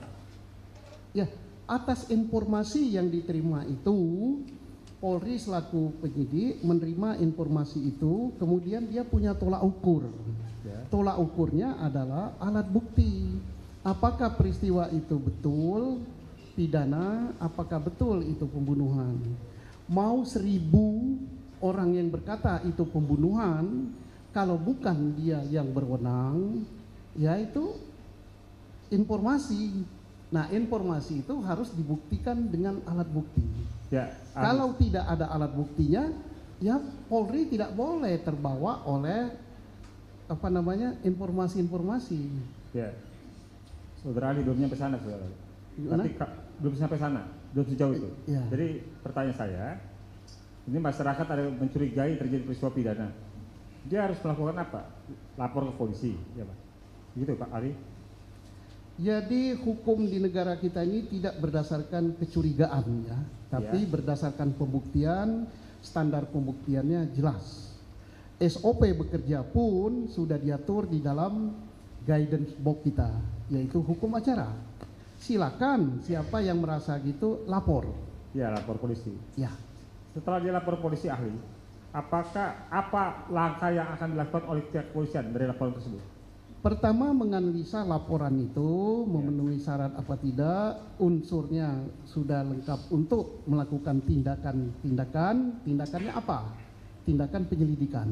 Ya, atas informasi yang diterima itu, Polri selaku penyidik menerima informasi itu, kemudian dia punya tolak ukur. Ya. Tolak ukurnya adalah alat bukti. Apakah peristiwa itu betul pidana, apakah betul itu pembunuhan. Mau 1000 orang yang berkata itu pembunuhan, kalau bukan dia yang berwenang, yaitu informasi. Nah, informasi itu harus dibuktikan dengan alat bukti. Ya, Kalau tidak ada alat buktinya, ya Polri tidak boleh terbawa oleh informasi-informasi. ya, Saudara Ali belum sampai sana, saudara. Gimana? Tapi belum sampai sana, belum sejauh itu. Ya. Jadi pertanyaan saya, ini masyarakat ada mencurigai terjadi peristiwa pidana, dia harus melakukan apa? Lapor ke polisi, ya Pak? Begitu Pak Ali? Jadi hukum di negara kita ini tidak berdasarkan kecurigaan ya, tapi Ya. berdasarkan pembuktian, standar pembuktiannya jelas. SOP bekerja pun sudah diatur di dalam guidance box kita, yaitu hukum acara. Silakan siapa yang merasa gitu lapor. Ya, lapor polisi. Ya, Setelah dia lapor polisi ahli, apa langkah yang akan dilakukan oleh pihak kepolisian dari laporan tersebut? pertama menganalisa laporan itu memenuhi syarat apa tidak, unsurnya sudah lengkap untuk melakukan tindakannya apa? Tindakan penyelidikan.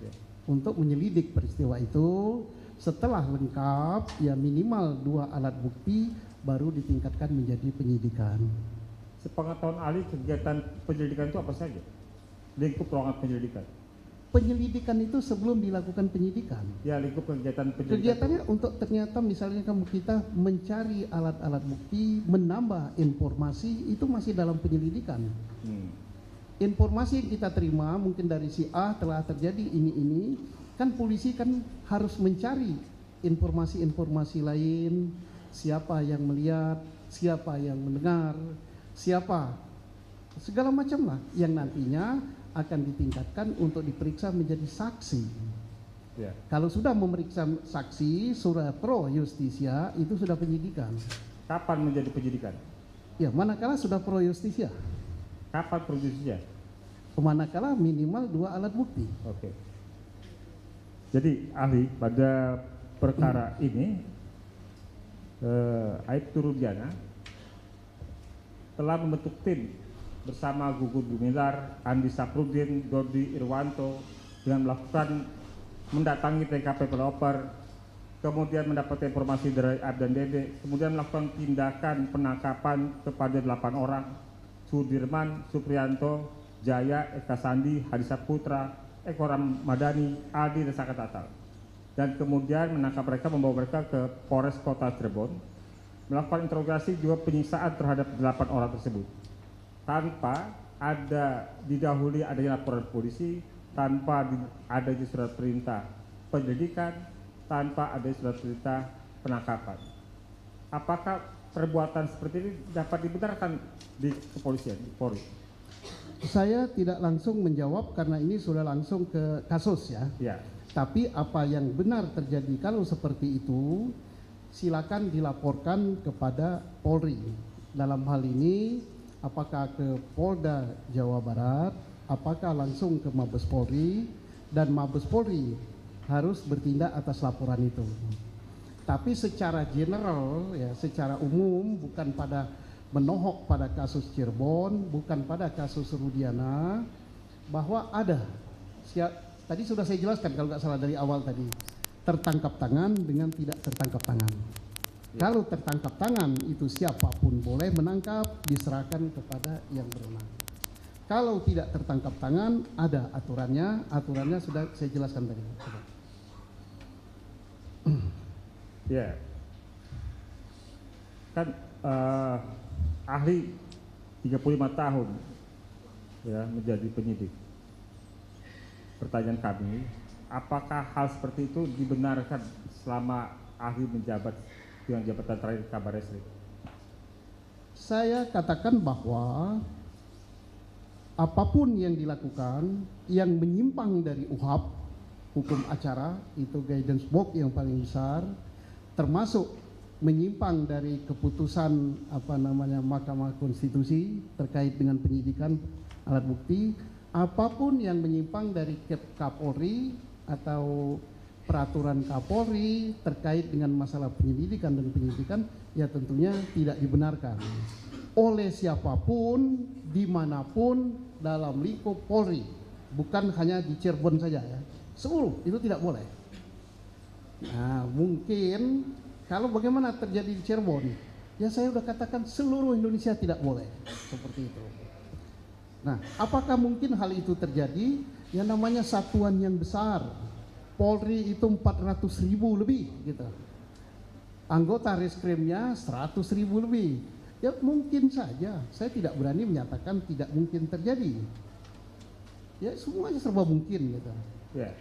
Ya. Untuk menyelidik peristiwa itu, setelah lengkap ya minimal 2 alat bukti baru ditingkatkan menjadi penyidikan. Sepengetahuan ahli, kegiatan penyelidikan itu apa saja? Lingkup ruangan penyelidikan. Penyelidikan itu sebelum dilakukan penyidikan. Ya, lingkup kegiatan penyelidikan. Kegiatannya untuk ternyata misalnya kita mencari alat-alat bukti, menambah informasi, itu masih dalam penyelidikan. Informasi yang kita terima mungkin dari si A telah terjadi ini, kan polisi kan harus mencari informasi-informasi lain, siapa yang melihat, siapa yang mendengar, siapa, segala macam lah yang nantinya akan ditingkatkan untuk diperiksa menjadi saksi. Ya. Kalau sudah memeriksa saksi, sudah pro justisia, itu sudah penyidikan. Kapan menjadi penyidikan? Ya, manakala sudah pro justisia, Kapan prosesnya? manakala minimal 2 alat bukti. Oke. Jadi ahli, pada perkara ini Aibtu Rudiana telah membentuk tim bersama Gugun Gumilar, Andi Saprudin, Dodi Irwanto dengan melakukan mendatangi TKP pelopor, kemudian mendapat informasi dari Ab dan Dede, kemudian melakukan tindakan penangkapan kepada 8 orang, Sudirman, Suprianto, Jaya, Eka Sandi, Hadi Saputra, Eko Ramadhani, Aldi, dan Saka Tatal. Dan kemudian menangkap mereka, membawa mereka ke Polres Kota Cirebon, melakukan interogasi juga penyiksaan terhadap 8 orang tersebut. Tanpa ada didahului adanya laporan polisi, tanpa adanya surat perintah penyelidikan, tanpa ada surat perintah penangkapan. Apakah perbuatan seperti ini dapat dibenarkan di kepolisian, di Polri? Saya tidak langsung menjawab karena ini sudah langsung ke kasus ya. Ya. Tapi apa yang benar terjadi kalau seperti itu, silakan dilaporkan kepada Polri. Dalam hal ini, apakah ke Polda Jawa Barat, apakah langsung ke Mabes Polri, dan Mabes Polri harus bertindak atas laporan itu. Tapi secara general, ya, secara umum, bukan pada menohok pada kasus Cirebon, bukan pada kasus Rudiana, bahwa ada, tadi sudah saya jelaskan kalau nggak salah dari awal tadi, tertangkap tangan dengan tidak tertangkap tangan. Kalau tertangkap tangan itu siapapun boleh menangkap, diserahkan kepada yang berwenang. Kalau tidak tertangkap tangan, ada aturannya sudah saya jelaskan tadi. Ya. Kan ahli 35 tahun ya menjadi penyidik. Pertanyaan kami, apakah hal seperti itu dibenarkan selama ahli menjabat dengan jabatan terakhir Kabar Reskrim? Saya katakan bahwa apapun yang dilakukan yang menyimpang dari UHAP, hukum acara, itu guidance box yang paling besar, termasuk menyimpang dari keputusan Mahkamah Konstitusi terkait dengan penyidikan alat bukti, apapun yang menyimpang dari Kapolri atau peraturan Kapolri terkait dengan masalah penyelidikan dan penyidikan, ya tentunya tidak dibenarkan oleh siapapun, dimanapun dalam lingkup Polri, bukan hanya di Cirebon saja ya, seluruh itu tidak boleh. Nah mungkin kalau bagaimana terjadi di Cirebon, ya saya sudah katakan seluruh Indonesia tidak boleh seperti itu. Nah apakah mungkin hal itu terjadi? Ya namanya satuan yang besar, Polri itu 400.000 lebih gitu, anggota reskrimnya 100.000 lebih. Ya mungkin saja, saya tidak berani menyatakan tidak mungkin terjadi. Ya semuanya serba mungkin gitu. Ya.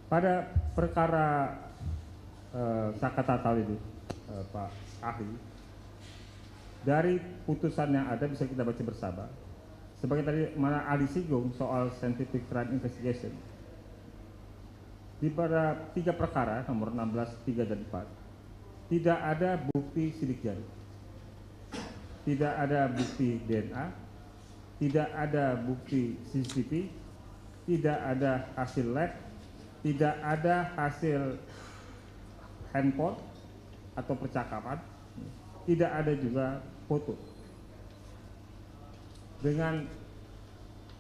Pada perkara Sakatatal ini, Pak Ahli, dari putusan yang ada bisa kita baca bersama. Sebagai tadi mana ahli singgung soal scientific crime investigation, di pada 3 perkara nomor 16, 3 dan 4 tidak ada bukti sidik jari, tidak ada bukti DNA, tidak ada bukti CCTV, tidak ada hasil lab, tidak ada hasil handphone atau percakapan, tidak ada juga foto. Dengan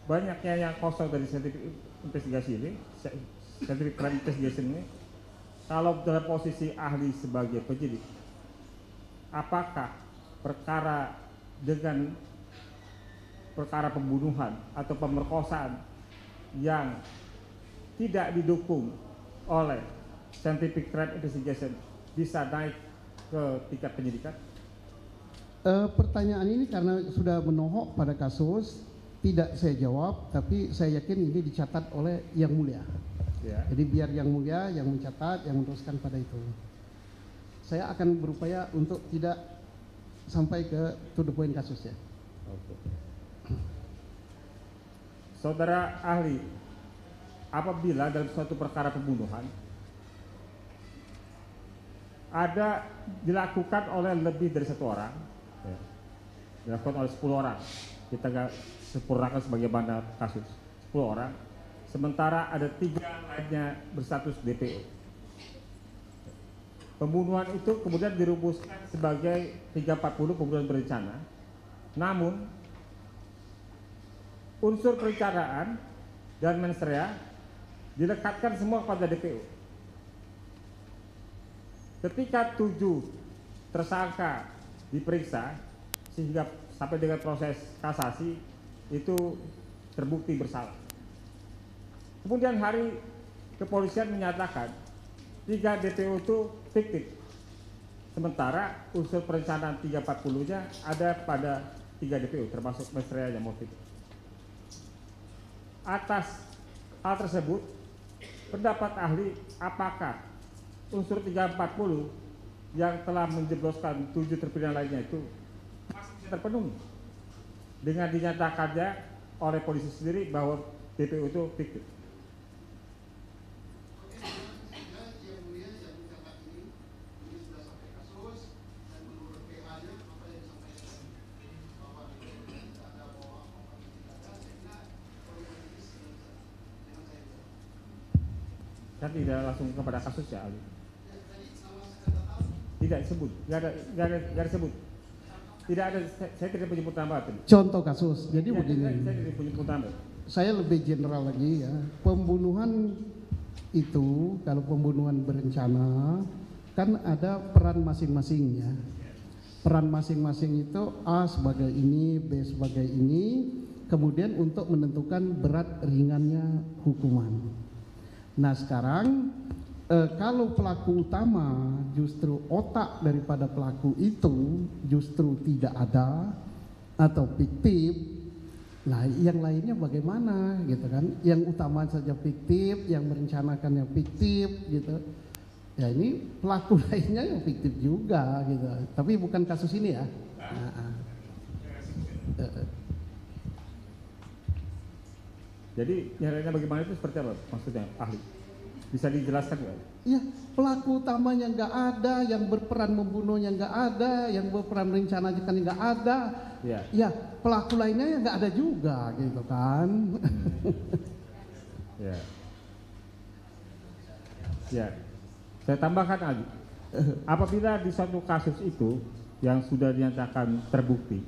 banyaknya yang kosong dari scientific investigasi ini, scientific crime investigation ini, kalau dalam posisi ahli sebagai penyidik, apakah perkara dengan perkara pembunuhan atau pemerkosaan yang tidak didukung oleh scientific crime investigation bisa naik ke tingkat penyidikan? Pertanyaan ini karena sudah menohok pada kasus, tidak saya jawab, tapi saya yakin ini dicatat oleh Yang Mulia. Ya. Jadi biar Yang Mulia yang mencatat, yang meneruskan pada itu. Saya akan berupaya untuk tidak sampai ke to the point kasusnya. Oke. Saudara ahli, apabila dalam suatu perkara pembunuhan ada dilakukan oleh lebih dari 1 orang, ya, dilakukan oleh 10 orang, kita nggak sempurnakan sebagaimana kasus 10 orang, sementara ada 3 lainnya berstatus DPO. Pembunuhan itu kemudian dirumuskan sebagai 340 pembunuhan berencana, namun unsur perencanaan dan mens rea dilekatkan semua pada DPO. Ketika 7 tersangka diperiksa sehingga sampai dengan proses kasasi itu terbukti bersalah. Kemudian hari kepolisian menyatakan 3 DPO itu fiktif, sementara unsur perencanaan 340-nya ada pada 3 DPO termasuk mens rea yang motif. Atas hal tersebut, pendapat ahli, apakah unsur 340 yang telah menjebloskan 7 terpidana lainnya itu masih bisa terpenuhi dengan dinyatakannya oleh polisi sendiri bahwa DPO itu fiktif? Sehingga Yang Mulia yang mencatat ini sudah sampai kasus, dan menurut PH-nya apa yang disampaikan bahwa tidak ada bahwa tidak ada, sehingga politis dengan saya Kan tidak langsung kepada kasus ya ahli? tadi nama Sakatatal Tidak disebut, nggak disebut. Tidak ada, saya tidak menyebut nama tadi. Contoh kasus, jadi Ya, begini. saya tidak menyebut nama. Saya lebih general lagi ya. Pembunuhan itu kalau pembunuhan berencana kan ada peran masing-masing ya. Peran masing-masing itu A sebagai ini, B sebagai ini, kemudian untuk menentukan berat ringannya hukuman. Nah sekarang kalau pelaku utama justru otak daripada pelaku itu justru tidak ada atau fiktif, Nah, yang lainnya bagaimana gitu kan? Yang utama saja fiktif, yang merencanakan yang fiktif gitu. Ya ini pelaku lainnya yang fiktif juga gitu. Tapi bukan kasus ini ya. Jadi yang lainnya bagaimana itu seperti apa maksudnya ahli? Bisa dijelaskan nggak? Iya, pelaku utamanya nggak ada, yang berperan membunuhnya nggak ada, yang berperan merencanakan nggak ada. Ya. Ya, pelaku lainnya ya nggak ada juga gitu kan. Ya. Ya. Saya tambahkan lagi. Apabila di suatu kasus itu yang sudah dinyatakan terbukti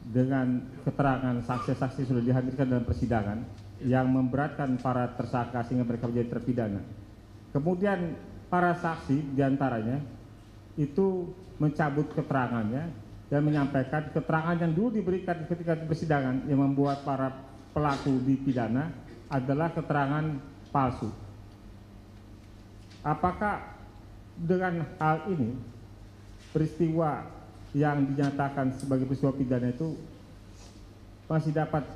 dengan keterangan saksi-saksi sudah dihadirkan dalam persidangan yang memberatkan para tersangka sehingga mereka menjadi terpidana. Kemudian para saksi diantaranya itu mencabut keterangannya dan menyampaikan keterangan yang dulu diberikan ketika di persidangan yang membuat para pelaku dipidana adalah keterangan palsu. Apakah dengan hal ini peristiwa yang dinyatakan sebagai peristiwa pidana itu masih dapat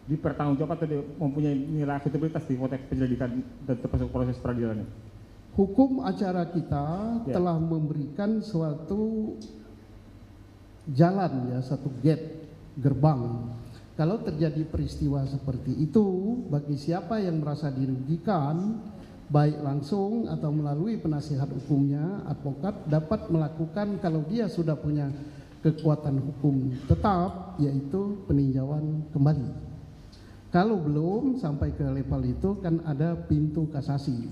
dipertanggungjawabkan atau mempunyai nilai akuntabilitas di konteks penyelidikan dan termasuk proses peradilannya? Hukum acara kita Ya. telah memberikan suatu jalan ya, satu gate, gerbang. Kalau terjadi peristiwa seperti itu, bagi siapa yang merasa dirugikan, baik langsung atau melalui penasihat hukumnya, advokat dapat melakukan kalau dia sudah punya kekuatan hukum tetap, yaitu peninjauan kembali. Kalau belum sampai ke level itu kan ada pintu kasasi,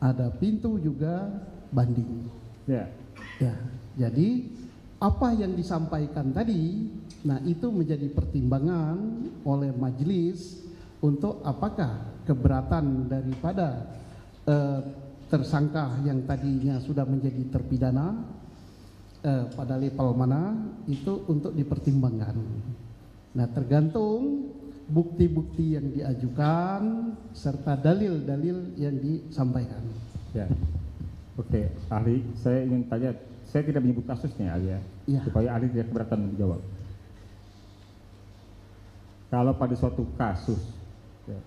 ada pintu juga banding. Ya. Ya, jadi apa yang disampaikan tadi, nah itu menjadi pertimbangan oleh majelis untuk apakah keberatan daripada tersangka yang tadinya sudah menjadi terpidana pada level mana itu untuk dipertimbangkan. Nah, tergantung bukti-bukti yang diajukan serta dalil-dalil yang disampaikan. Ya. Oke, ahli, saya ingin tanya, saya tidak menyebut kasusnya ahli ya, Ya. supaya ahli tidak keberatan menjawab. Kalau pada suatu kasus, ya,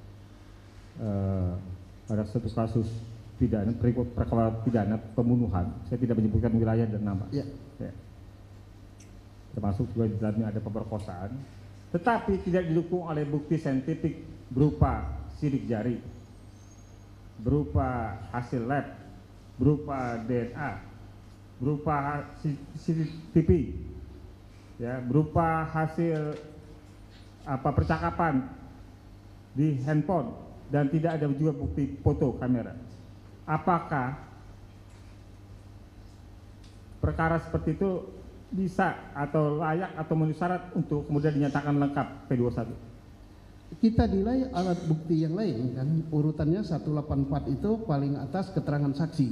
pada suatu kasus pidana, perkara pidana pembunuhan, saya tidak menyebutkan wilayah dan nama. Ya. Ya. Termasuk juga di dalamnya ada pemerkosaan, tetapi tidak didukung oleh bukti saintifik berupa sidik jari, berupa hasil lab, berupa DNA, berupa CCTV, ya, berupa hasil percakapan di handphone, dan tidak ada juga bukti foto kamera. Apakah perkara seperti itu bisa atau layak atau memenuhi syarat untuk kemudian dinyatakan lengkap P21? Kita nilai alat bukti yang lain kan, urutannya 184 itu paling atas keterangan saksi.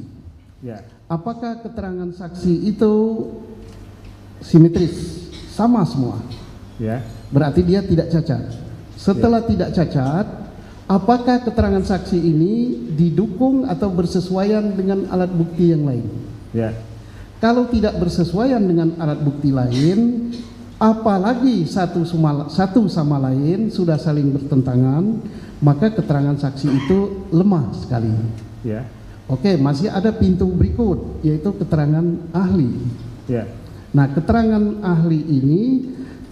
Ya. Apakah keterangan saksi itu simetris, sama semua? Ya. Berarti dia tidak cacat. Setelah tidak cacat, apakah keterangan saksi ini didukung atau bersesuaian dengan alat bukti yang lain? Ya. Kalau tidak bersesuaian dengan alat bukti lain, apalagi satu sama lain sudah saling bertentangan, maka keterangan saksi itu lemah sekali. Ya. Oke, masih ada pintu berikut, yaitu keterangan ahli. Ya. Nah, keterangan ahli ini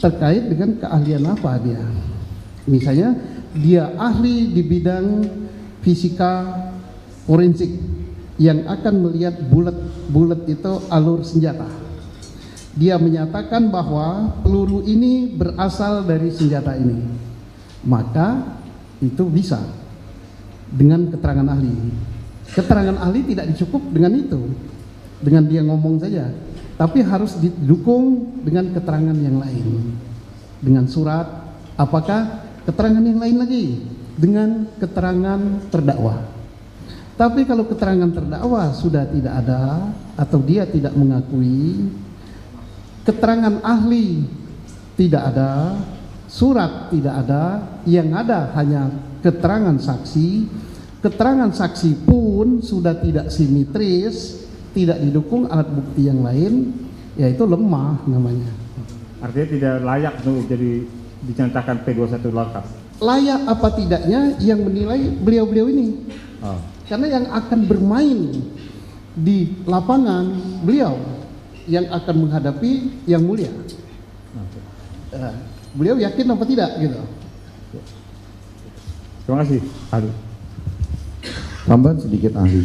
terkait dengan keahlian apa dia? Misalnya, dia ahli di bidang fisika forensik yang akan melihat bulat itu alur senjata. Dia menyatakan bahwa peluru ini berasal dari senjata ini. Maka itu bisa dengan keterangan ahli. Keterangan ahli tidak dicukup dengan itu, dengan dia ngomong saja, tapi harus didukung dengan keterangan yang lain, dengan surat. Apakah keterangan yang lain lagi? Dengan keterangan terdakwa. Tapi kalau keterangan terdakwa sudah tidak ada atau dia tidak mengakui, keterangan ahli tidak ada, surat tidak ada, yang ada hanya keterangan saksi. Keterangan saksi pun sudah tidak simetris, tidak didukung alat bukti yang lain, yaitu lemah namanya. Artinya tidak layak untuk jadi dinyatakan P21 lengkap? Layak apa tidaknya yang menilai beliau-beliau ini. Oh. Karena yang akan bermain di lapangan beliau yang akan menghadapi yang mulia. Beliau yakin apa tidak gitu. Terima kasih, ahli. Tambahan sedikit ahli.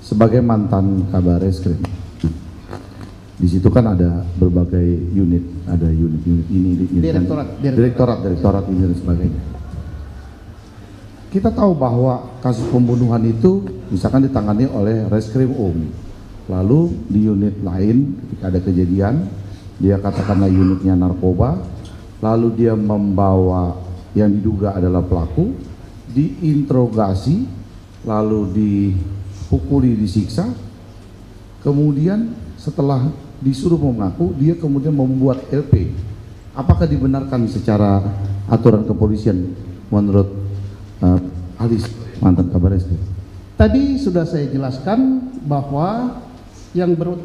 Sebagai mantan Kabar Reskrim, di situ kan ada berbagai unit, ada unit ini, direktorat ini dan sebagainya. Kita tahu bahwa kasus pembunuhan itu misalkan ditangani oleh Reskrim lalu di unit lain ketika ada kejadian, dia katakanlah unitnya narkoba, lalu dia membawa yang diduga adalah pelaku, diinterogasi, lalu dipukuli, disiksa, kemudian setelah disuruh mengaku, dia kemudian membuat LP. Apakah dibenarkan secara aturan kepolisian menurut ahli mantan Kabar Reskrim? Tadi sudah saya jelaskan bahwa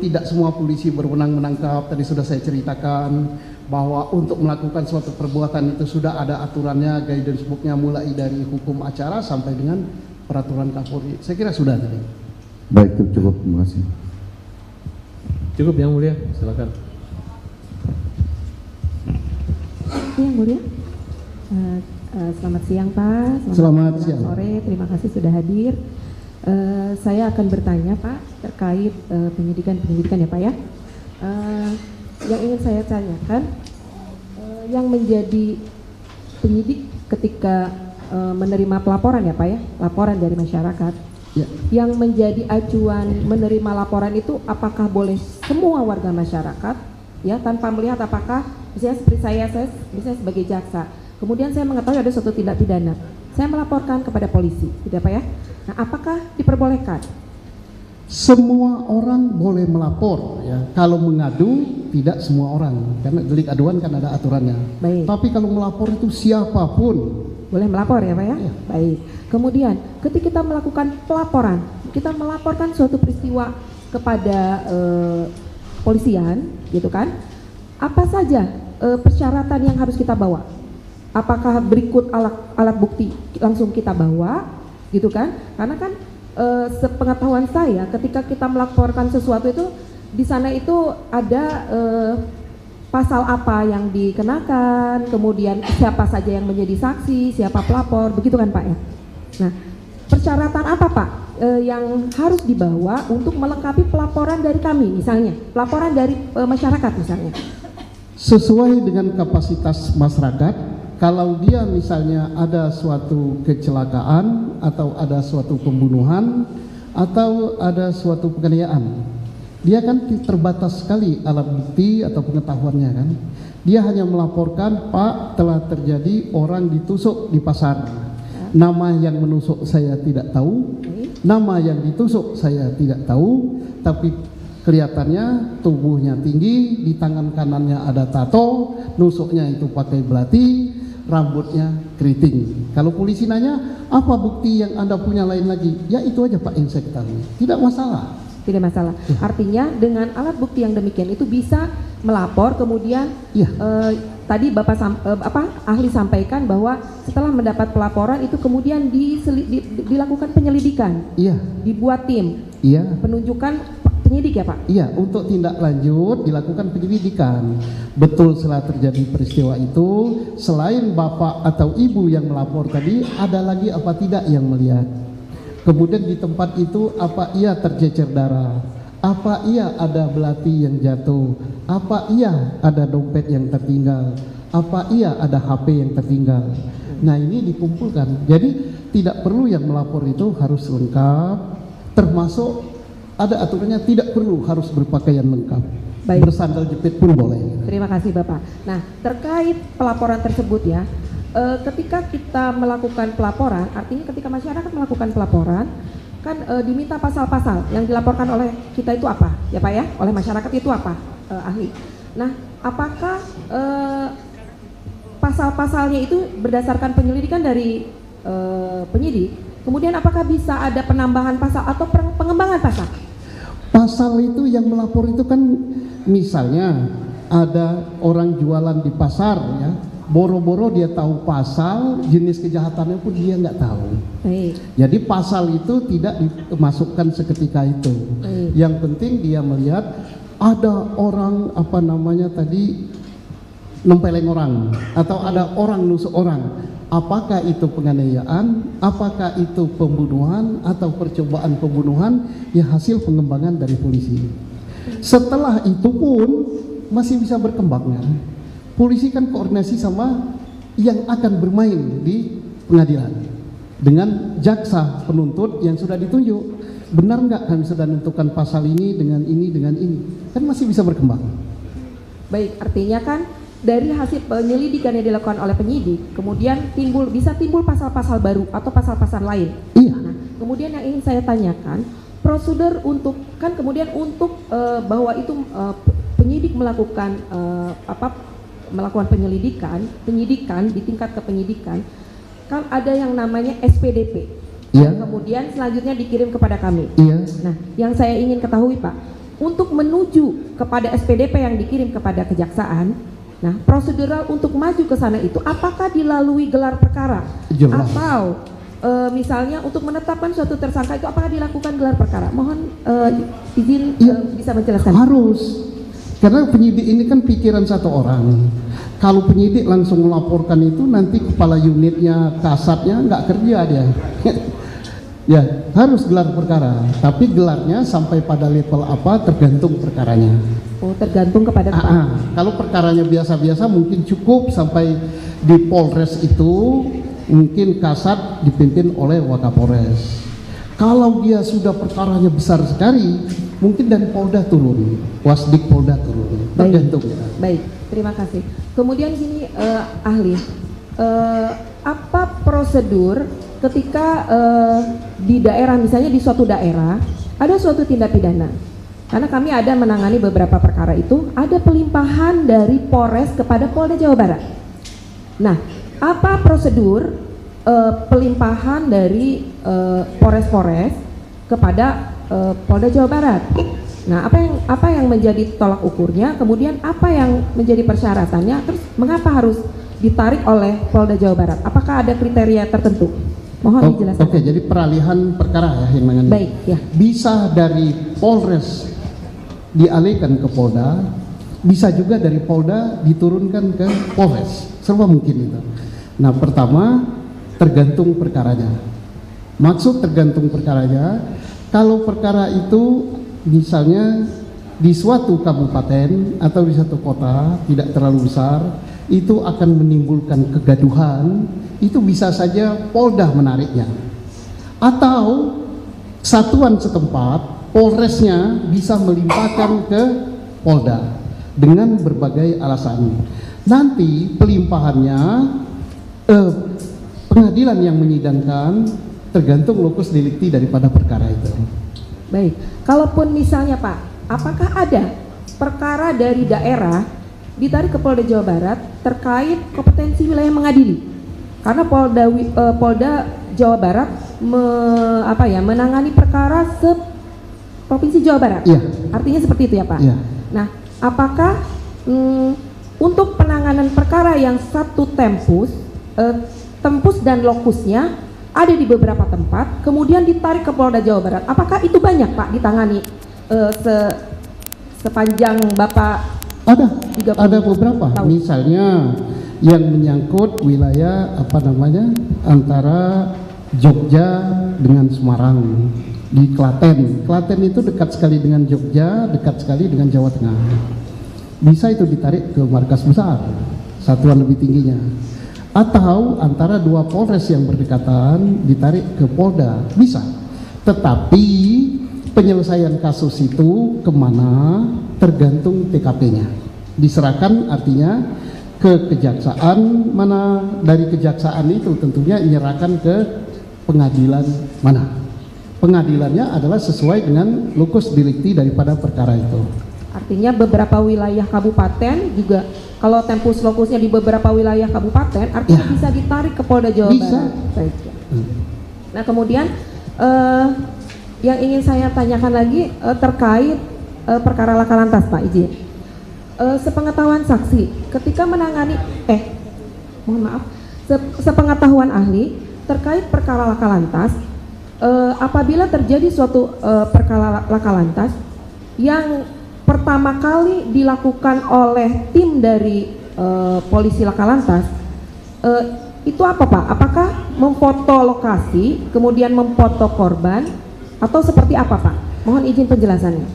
tidak semua polisi berwenang menangkap. Tadi sudah saya ceritakan bahwa untuk melakukan suatu perbuatan itu sudah ada aturannya, guidance booknya, mulai dari hukum acara sampai dengan peraturan Kapolri. Saya kira sudah tadi. Baik, cukup, terima kasih. Cukup Yang Mulia, silakan. Yang Mulia, selamat siang Pak. Selamat siang. Sore, terima kasih sudah hadir. Saya akan bertanya Pak terkait penyidikan ya Pak ya. Yang ingin saya tanyakan, yang menjadi penyidik ketika menerima pelaporan ya Pak ya, laporan dari masyarakat. Ya. Yang menjadi acuan menerima laporan itu apakah boleh semua warga masyarakat ya, tanpa melihat apakah misalnya seperti saya misalnya sebagai jaksa, kemudian saya mengetahui ada suatu tindak pidana, saya melaporkan kepada polisi, tidak Pak ya? Nah, apakah diperbolehkan? Semua orang boleh melapor ya. Kalau mengadu tidak semua orang, karena delik aduan kan ada aturannya. Baik. Tapi kalau melapor itu siapapun Boleh melapor ya Pak ya? Iya. Baik. Kemudian ketika kita melakukan pelaporan, kita melaporkan suatu peristiwa kepada polisian, gitu kan? Apa saja persyaratan yang harus kita bawa? Apakah berikut alat bukti langsung kita bawa, gitu kan? Karena kan sepengetahuan saya, ketika kita melaporkan sesuatu itu di sana itu ada pasal apa yang dikenakan, kemudian siapa saja yang menjadi saksi, siapa pelapor, begitu kan Pak ya? Nah, persyaratan apa Pak yang harus dibawa untuk melengkapi pelaporan dari kami, misalnya pelaporan dari masyarakat misalnya? sesuai dengan kapasitas masyarakat. Kalau dia misalnya ada suatu kecelakaan atau ada suatu pembunuhan atau ada suatu penganiayaan, dia kan terbatas sekali alat bukti atau pengetahuannya kan. Dia hanya melaporkan, Pak, telah terjadi orang ditusuk di pasar. Nama yang menusuk saya tidak tahu, nama yang ditusuk saya tidak tahu, tapi kelihatannya tubuhnya tinggi, di tangan kanannya ada tato, nusuknya itu pakai belati, rambutnya keriting. Kalau polisi nanya, apa bukti yang Anda punya lain lagi? Ya itu aja Pak yang saya ketahui, tidak masalah. Tidak masalah. Artinya dengan alat bukti yang demikian itu bisa melapor, kemudian Iya. tadi Bapak ahli sampaikan bahwa setelah mendapat pelaporan itu kemudian dilakukan penyelidikan, Iya, dibuat tim, iya. penunjukan penyidik ya Pak? Iya, untuk tindak lanjut dilakukan penyelidikan. Betul setelah terjadi peristiwa itu, selain bapak atau ibu yang melapor tadi, ada lagi apa tidak yang melihat? Kemudian di tempat itu apa iya tercecer darah? Apa iya ada belati yang jatuh? Apa iya ada dompet yang tertinggal? Apa iya ada HP yang tertinggal? Nah, ini dikumpulkan. Jadi tidak perlu yang melapor itu harus lengkap, termasuk ada aturannya tidak perlu harus berpakaian lengkap. Baik. Bersandal jepit pun boleh. Terima kasih Bapak. Nah, terkait pelaporan tersebut ya, ketika kita melakukan pelaporan, artinya ketika masyarakat melakukan pelaporan, kan diminta pasal-pasal yang dilaporkan oleh kita itu apa, ya Pak ya, oleh masyarakat itu apa, ahli. Nah, apakah pasal-pasalnya itu berdasarkan penyelidikan dari penyidik, kemudian apakah bisa ada penambahan pasal atau pengembangan pasal? Pasal itu yang melapor itu kan misalnya ada orang jualan di pasar ya, boro-boro dia tahu pasal, jenis kejahatannya pun dia nggak tahu. Baik. Jadi pasal itu tidak dimasukkan seketika itu. Yang penting dia melihat ada orang apa namanya tadi nempeleng orang atau ada orang nusuk orang. Apakah itu penganiayaan, apakah itu pembunuhan atau percobaan pembunuhan, ya hasil pengembangan dari polisi. Setelah itu pun masih bisa berkembang kan. Polisi kan koordinasi sama yang akan bermain di pengadilan dengan jaksa penuntut yang sudah ditunjuk. Benar nggak kami sudah menentukan pasal ini dengan ini, kan masih bisa berkembang. Baik, artinya kan dari hasil penyelidikan yang dilakukan oleh penyidik, kemudian bisa timbul pasal-pasal baru atau pasal-pasal lain. Iya. Nah, kemudian yang ingin saya tanyakan, prosedur untuk bahwa itu penyidik melakukan melakukan penyidikan di tingkat kepenyidikan, kan ada yang namanya SPDP. Iya. Kemudian selanjutnya dikirim kepada kami. Iya. Nah, yang saya ingin ketahui Pak, untuk menuju kepada SPDP yang dikirim kepada kejaksaan, nah prosedural untuk maju ke sana itu apakah dilalui gelar perkara? Jelas. Atau misalnya untuk menetapkan suatu tersangka itu apakah dilakukan gelar perkara? Mohon izin bisa menjelaskan. Harus. Karena penyidik ini kan pikiran satu orang. Kalau penyidik langsung melaporkan itu nanti kepala unitnya, kasatnya nggak kerja dia. Ya harus gelar perkara. Tapi gelarnya sampai pada level apa tergantung perkaranya. Oh, tergantung kepada Kalau perkaranya biasa-biasa mungkin cukup sampai di Polres itu mungkin kasat dipimpin oleh Wakapolres. Kalau dia sudah perkaranya besar sekali, mungkin dari Polda turun, Wasdik Polda turun, tergantung. Baik, terima kasih. Kemudian gini ahli, apa prosedur ketika di daerah, misalnya di suatu daerah ada suatu tindak pidana? Karena kami ada menangani beberapa perkara itu, ada pelimpahan dari Polres kepada Polda Jawa Barat. Nah, apa prosedur pelimpahan dari Polres kepada Polda Jawa Barat? Nah, apa yang menjadi tolak ukurnya? Kemudian apa yang menjadi persyaratannya? Terus mengapa harus ditarik oleh Polda Jawa Barat? Apakah ada kriteria tertentu? Mohon dijelaskan. Oke, jadi peralihan perkara ya yang mengenai. Baik, ya. Bisa dari Polres dialihkan ke Polda, bisa juga dari Polda diturunkan ke Polres, serba mungkin itu. Nah, pertama tergantung perkaranya. Maksud tergantung perkaranya, kalau perkara itu misalnya di suatu kabupaten atau di satu kota tidak terlalu besar, itu akan menimbulkan kegaduhan, itu bisa saja Polda menariknya. Atau satuan setempat, Polresnya bisa melimpahkan ke Polda dengan berbagai alasan. Nanti pelimpahannya pengadilan yang menyidangkan tergantung lokus delikti daripada perkara itu. Baik, kalaupun misalnya Pak, apakah ada perkara dari daerah ditarik ke Polda Jawa Barat terkait kompetensi wilayah mengadili? Karena Polda Jawa Barat menangani perkara Provinsi Jawa Barat. Iya. Artinya seperti itu ya Pak. Iya. Nah, apakah untuk penanganan perkara yang satu tempus dan lokusnya ada di beberapa tempat, kemudian ditarik ke Polda Jawa Barat, apakah itu banyak Pak ditangani sepanjang Bapak? Ada beberapa. Tahun. Misalnya yang menyangkut wilayah antara Jogja dengan Semarang. Di Klaten itu dekat sekali dengan Jogja, dekat sekali dengan Jawa Tengah. Bisa itu ditarik ke markas besar, satuan lebih tingginya. Atau antara dua Polres yang berdekatan ditarik ke Polda, bisa. Tetapi penyelesaian kasus itu kemana tergantung TKP-nya. Diserahkan artinya ke kejaksaan mana, dari kejaksaan itu tentunya menyerahkan ke pengadilan mana. Pengadilannya adalah sesuai dengan lokus delikti daripada perkara itu. Artinya beberapa wilayah kabupaten juga, kalau tempus lokusnya di beberapa wilayah kabupaten, artinya bisa ditarik ke Polda Jawa Barat. Baik. Nah, kemudian yang ingin saya tanyakan lagi terkait perkara laka lantas Pak, izin. Sepengetahuan saksi, ketika menangani mohon maaf, sepengetahuan ahli terkait perkara laka lantas, apabila terjadi suatu perkara laka lantas yang pertama kali dilakukan oleh tim dari polisi laka lantas, itu apa Pak? Apakah memfoto lokasi, kemudian memfoto korban, atau seperti apa Pak? Mohon izin penjelasannya.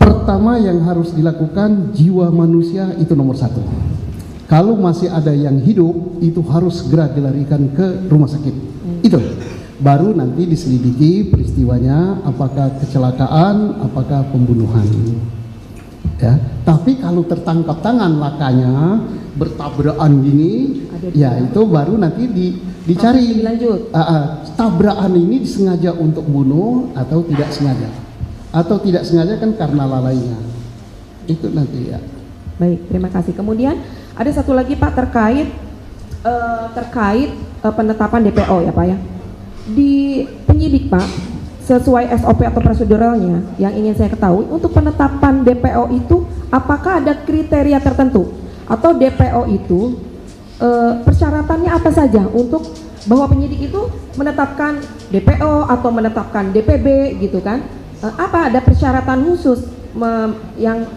Pertama yang harus dilakukan, jiwa manusia itu nomor satu. Kalau masih ada yang hidup, itu harus segera dilarikan ke rumah sakit. Itu. Baru nanti diselidiki peristiwanya, apakah kecelakaan, apakah pembunuhan. Ya, tapi kalau tertangkap tangan lakanya bertabrakan gini, ya itu baru nanti dicari. Lanjut. Tabrakan ini disengaja untuk bunuh atau tidak sengaja? Atau tidak sengaja kan karena lalainya. Itu nanti ya. Baik, terima kasih. Kemudian ada satu lagi Pak terkait penetapan DPO ya Pak ya. Di penyidik Pak, sesuai SOP atau proseduralnya yang ingin saya ketahui, untuk penetapan DPO itu apakah ada kriteria tertentu atau DPO itu persyaratannya apa saja untuk bahwa penyidik itu menetapkan DPO atau menetapkan DPB gitu kan? Apa ada persyaratan khusus yang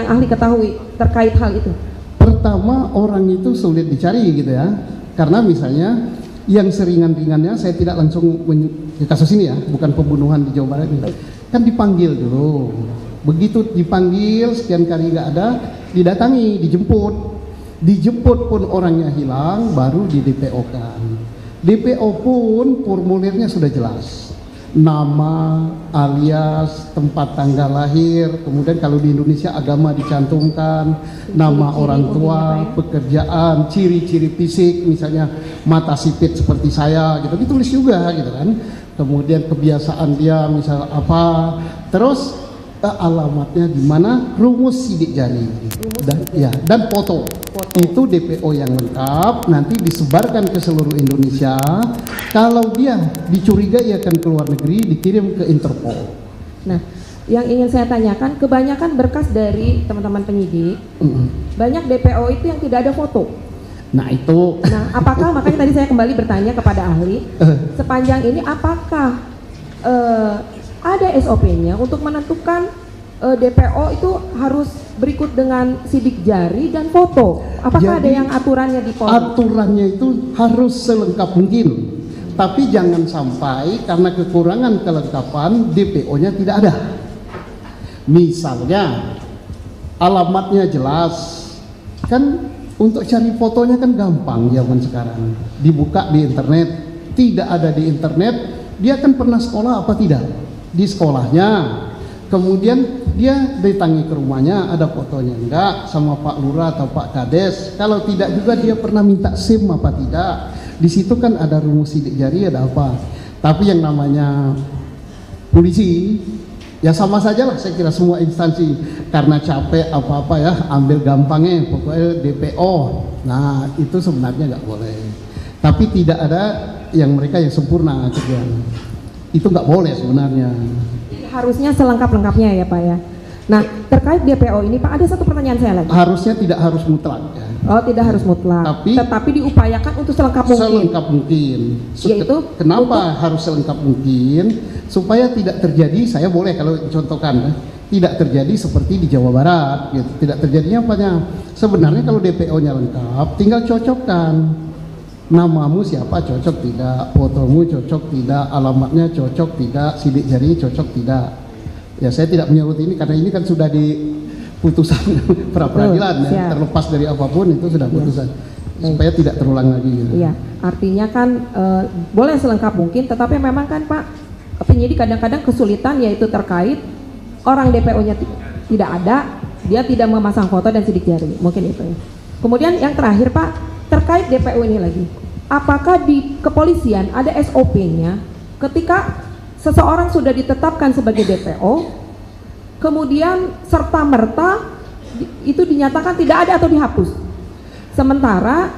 ahli ketahui terkait hal itu? Pertama, orang itu sulit dicari gitu ya, karena misalnya yang seringan-ringannya saya tidak langsung di kasus ini ya, bukan pembunuhan di Jawa Barat ini, kan dipanggil dulu. Begitu dipanggil sekian kali nggak ada, didatangi, dijemput pun orangnya hilang, baru di DPO kan. DPO pun formulirnya sudah jelas, nama, alias, tempat tanggal lahir, kemudian kalau di Indonesia agama dicantumkan, nama orang tua, pekerjaan, ciri-ciri fisik, misalnya mata sipit seperti saya gitu, ditulis juga gitu kan. Kemudian kebiasaan dia misal apa, terus alamatnya di mana, rumus sidik jari dan foto. Itu DPO yang lengkap, nanti disebarkan ke seluruh Indonesia. Kalau dia dicurigai akan ke luar negeri, dikirim ke Interpol. Nah, yang ingin saya tanyakan, kebanyakan berkas dari teman-teman penyidik, banyak DPO itu yang tidak ada foto. Nah itu. Nah, apakah makanya tadi saya kembali bertanya kepada ahli, sepanjang ini apakah ada SOP-nya untuk menentukan DPO itu harus berikut dengan sidik jari dan foto? Apakah ada yang aturannya di Polri? Aturannya itu harus selengkap mungkin, tapi jangan sampai karena kekurangan kelengkapan DPO-nya tidak ada. Misalnya alamatnya jelas, kan untuk cari fotonya kan gampang zaman sekarang, dibuka di internet. Tidak ada di internet, dia kan pernah sekolah apa tidak? Di sekolahnya, kemudian dia datangi ke rumahnya, ada fotonya enggak sama Pak Lurah atau Pak Kades. Kalau tidak juga dia pernah minta SIM apa tidak. Di situ kan ada rumus sidik jari, ada apa. Tapi yang namanya polisi ya sama saja lah, saya kira semua instansi, karena capek apa-apa ya, ambil gampangnya pokoknya DPO. Nah itu sebenarnya nggak boleh, tapi tidak ada yang mereka yang sempurna kerjaan, itu nggak boleh sebenarnya. Harusnya selengkap-lengkapnya ya Pak ya. Nah terkait DPO ini Pak, ada satu pertanyaan saya lagi. Harusnya tidak harus mutlak ya. Oh tidak harus mutlak, tetapi diupayakan untuk selengkap mungkin. Selengkap mungkin. Yaitu kenapa harus selengkap mungkin? Supaya tidak terjadi, saya boleh kalau contohkan ya, tidak terjadi seperti di Jawa Barat gitu. Tidak terjadinya apanya? Sebenarnya kalau DPO-nya lengkap, tinggal cocokkan. Namamu siapa cocok tidak, fotomu cocok tidak, alamatnya cocok tidak, sidik jari cocok tidak. Ya saya tidak menyebut ini karena ini kan sudah di putusan pra peradilan ya, terlepas dari apapun itu sudah putusan, supaya tidak terulang lagi gitu. Iya, artinya kan boleh selengkap mungkin, tetapi memang kan Pak, penyidik kadang-kadang kesulitan yaitu terkait orang DPO-nya tidak ada, dia tidak memasang foto dan sidik jari, mungkin itu ya. Kemudian yang terakhir Pak, terkait DPO ini lagi, apakah di kepolisian ada SOP-nya ketika seseorang sudah ditetapkan sebagai DPO, kemudian serta-merta itu dinyatakan tidak ada atau dihapus, sementara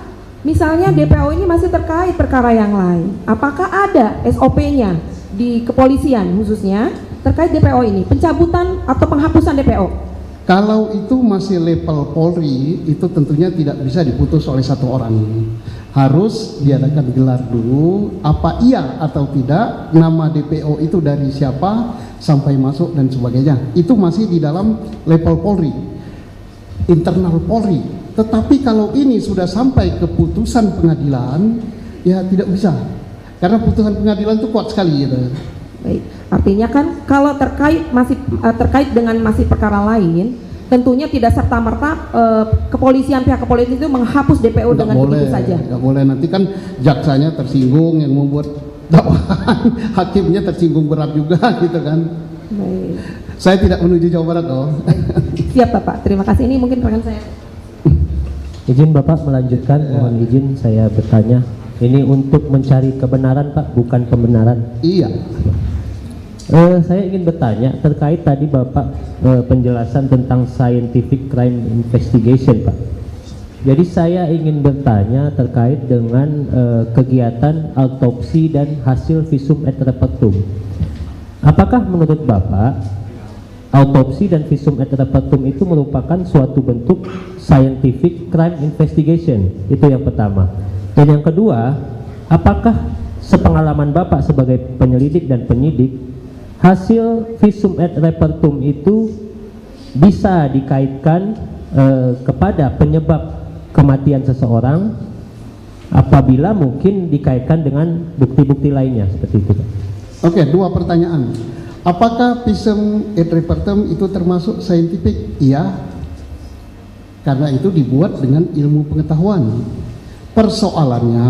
misalnya DPO ini masih terkait perkara yang lain, apakah ada SOP-nya di kepolisian khususnya terkait DPO ini, pencabutan atau penghapusan DPO? Kalau itu masih level Polri, itu tentunya tidak bisa diputus oleh satu orang. Harus diadakan gelar dulu, apa iya atau tidak, nama DPO itu dari siapa, sampai masuk dan sebagainya. Itu masih di dalam level Polri, internal Polri. Tetapi kalau ini sudah sampai ke putusan pengadilan, ya tidak bisa. Karena putusan pengadilan itu kuat sekali gitu. Baik, artinya kan kalau terkait dengan masih perkara lain, tentunya tidak serta merta pihak kepolisian itu menghapus DPO Nggak dengan boleh, begitu saja. nggak boleh, nanti kan jaksanya tersinggung yang membuat dakwaan, hakimnya tersinggung berat juga gitu kan. Baik. Saya tidak menuju Jawa Barat loh. Siap Bapak, terima kasih. Ini mungkin rekan saya. Izin Bapak melanjutkan, mohon izin saya bertanya. Ini untuk mencari kebenaran Pak, bukan pembenaran. Iya. Saya ingin bertanya terkait tadi Bapak penjelasan tentang scientific crime investigation Pak. Jadi saya ingin bertanya terkait dengan kegiatan autopsi dan hasil visum et repertum. Apakah menurut Bapak autopsi dan visum et repertum itu merupakan suatu bentuk scientific crime investigation? Itu yang pertama. Dan yang kedua, apakah sepengalaman Bapak sebagai penyelidik dan penyidik, hasil visum et repertum itu bisa dikaitkan kepada penyebab kematian seseorang apabila mungkin dikaitkan dengan bukti-bukti lainnya seperti itu? Oke, dua pertanyaan. Apakah visum et repertum itu termasuk scientific? Iya. Karena itu dibuat dengan ilmu pengetahuan. Persoalannya,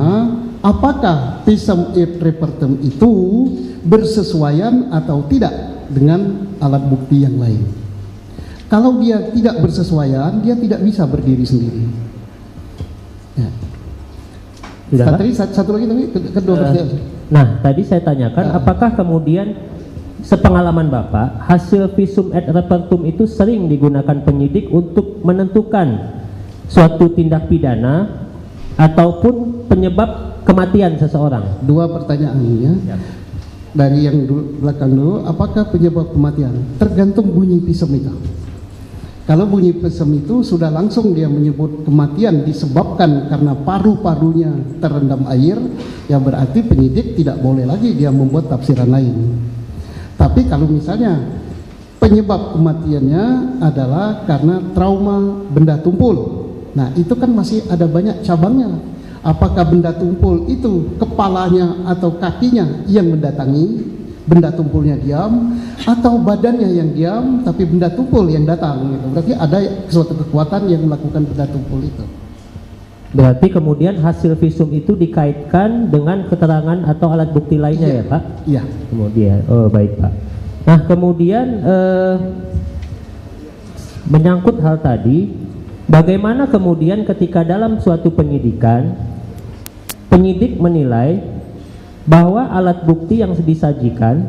apakah visum et repertum itu bersesuaian atau tidak dengan alat bukti yang lain? Kalau dia tidak bersesuaian, dia tidak bisa berdiri sendiri. Ya. Sudah, Pak? Tadi satu lagi tapi kedua pertanyaan. Nah, tadi saya tanyakan apakah kemudian sepengalaman Bapak hasil visum et repertum itu sering digunakan penyidik untuk menentukan suatu tindak pidana ataupun penyebab kematian seseorang? Dua pertanyaannya. Ya. Dari yang belakang dulu, apakah penyebab kematian? Tergantung bunyi visum itu. Kalau bunyi visum itu sudah langsung dia menyebut kematian disebabkan karena paru-parunya terendam air, ya berarti penyidik tidak boleh lagi dia membuat tafsiran lain. Tapi kalau misalnya penyebab kematiannya adalah karena trauma benda tumpul, nah itu kan masih ada banyak cabangnya. Apakah benda tumpul itu kepalanya atau kakinya yang mendatangi, benda tumpulnya diam, atau badannya yang diam tapi benda tumpul yang datang gitu. Berarti ada suatu kekuatan yang melakukan benda tumpul itu. Berarti kemudian hasil visum itu dikaitkan dengan keterangan atau alat bukti lainnya, Iya. ya Pak? Iya. Kemudian, oh baik Pak. Nah kemudian menyangkut hal tadi, bagaimana kemudian ketika dalam suatu penyidikan penyidik menilai bahwa alat bukti yang disajikan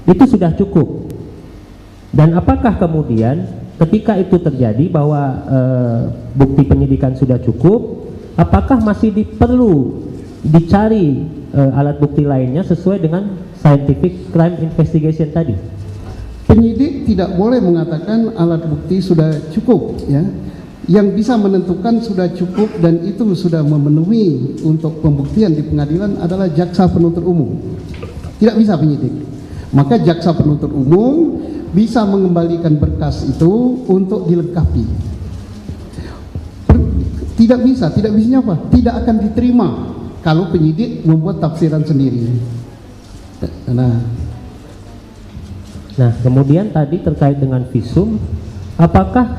itu sudah cukup, dan apakah kemudian ketika itu terjadi bahwa bukti penyidikan sudah cukup, apakah masih perlu dicari alat bukti lainnya sesuai dengan scientific crime investigation tadi? Penyidik tidak boleh mengatakan alat bukti sudah cukup, ya. Yang bisa menentukan sudah cukup dan itu sudah memenuhi untuk pembuktian di pengadilan adalah jaksa penuntut umum. Tidak bisa penyidik. Maka jaksa penuntut umum bisa mengembalikan berkas itu untuk dilengkapi. Tidak bisanya apa? Tidak akan diterima kalau penyidik membuat tafsiran sendiri. Nah, kemudian tadi terkait dengan visum, apakah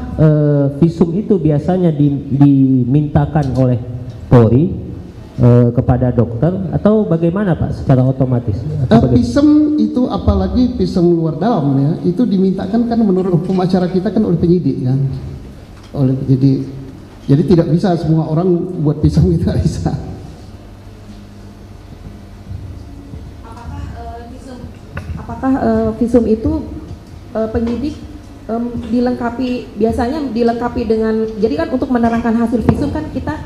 visum itu biasanya dimintakan oleh Polri kepada dokter atau bagaimana Pak secara otomatis? Visum itu apalagi visum luar dalam ya, itu dimintakan kan menurut hukum acara kita kan oleh penyidik kan, oleh penyidik. Jadi tidak bisa semua orang buat visum, itu tidak bisa. Apakah visum itu penyidik dilengkapi, biasanya dilengkapi dengan, jadi kan untuk menerangkan hasil visum kan kita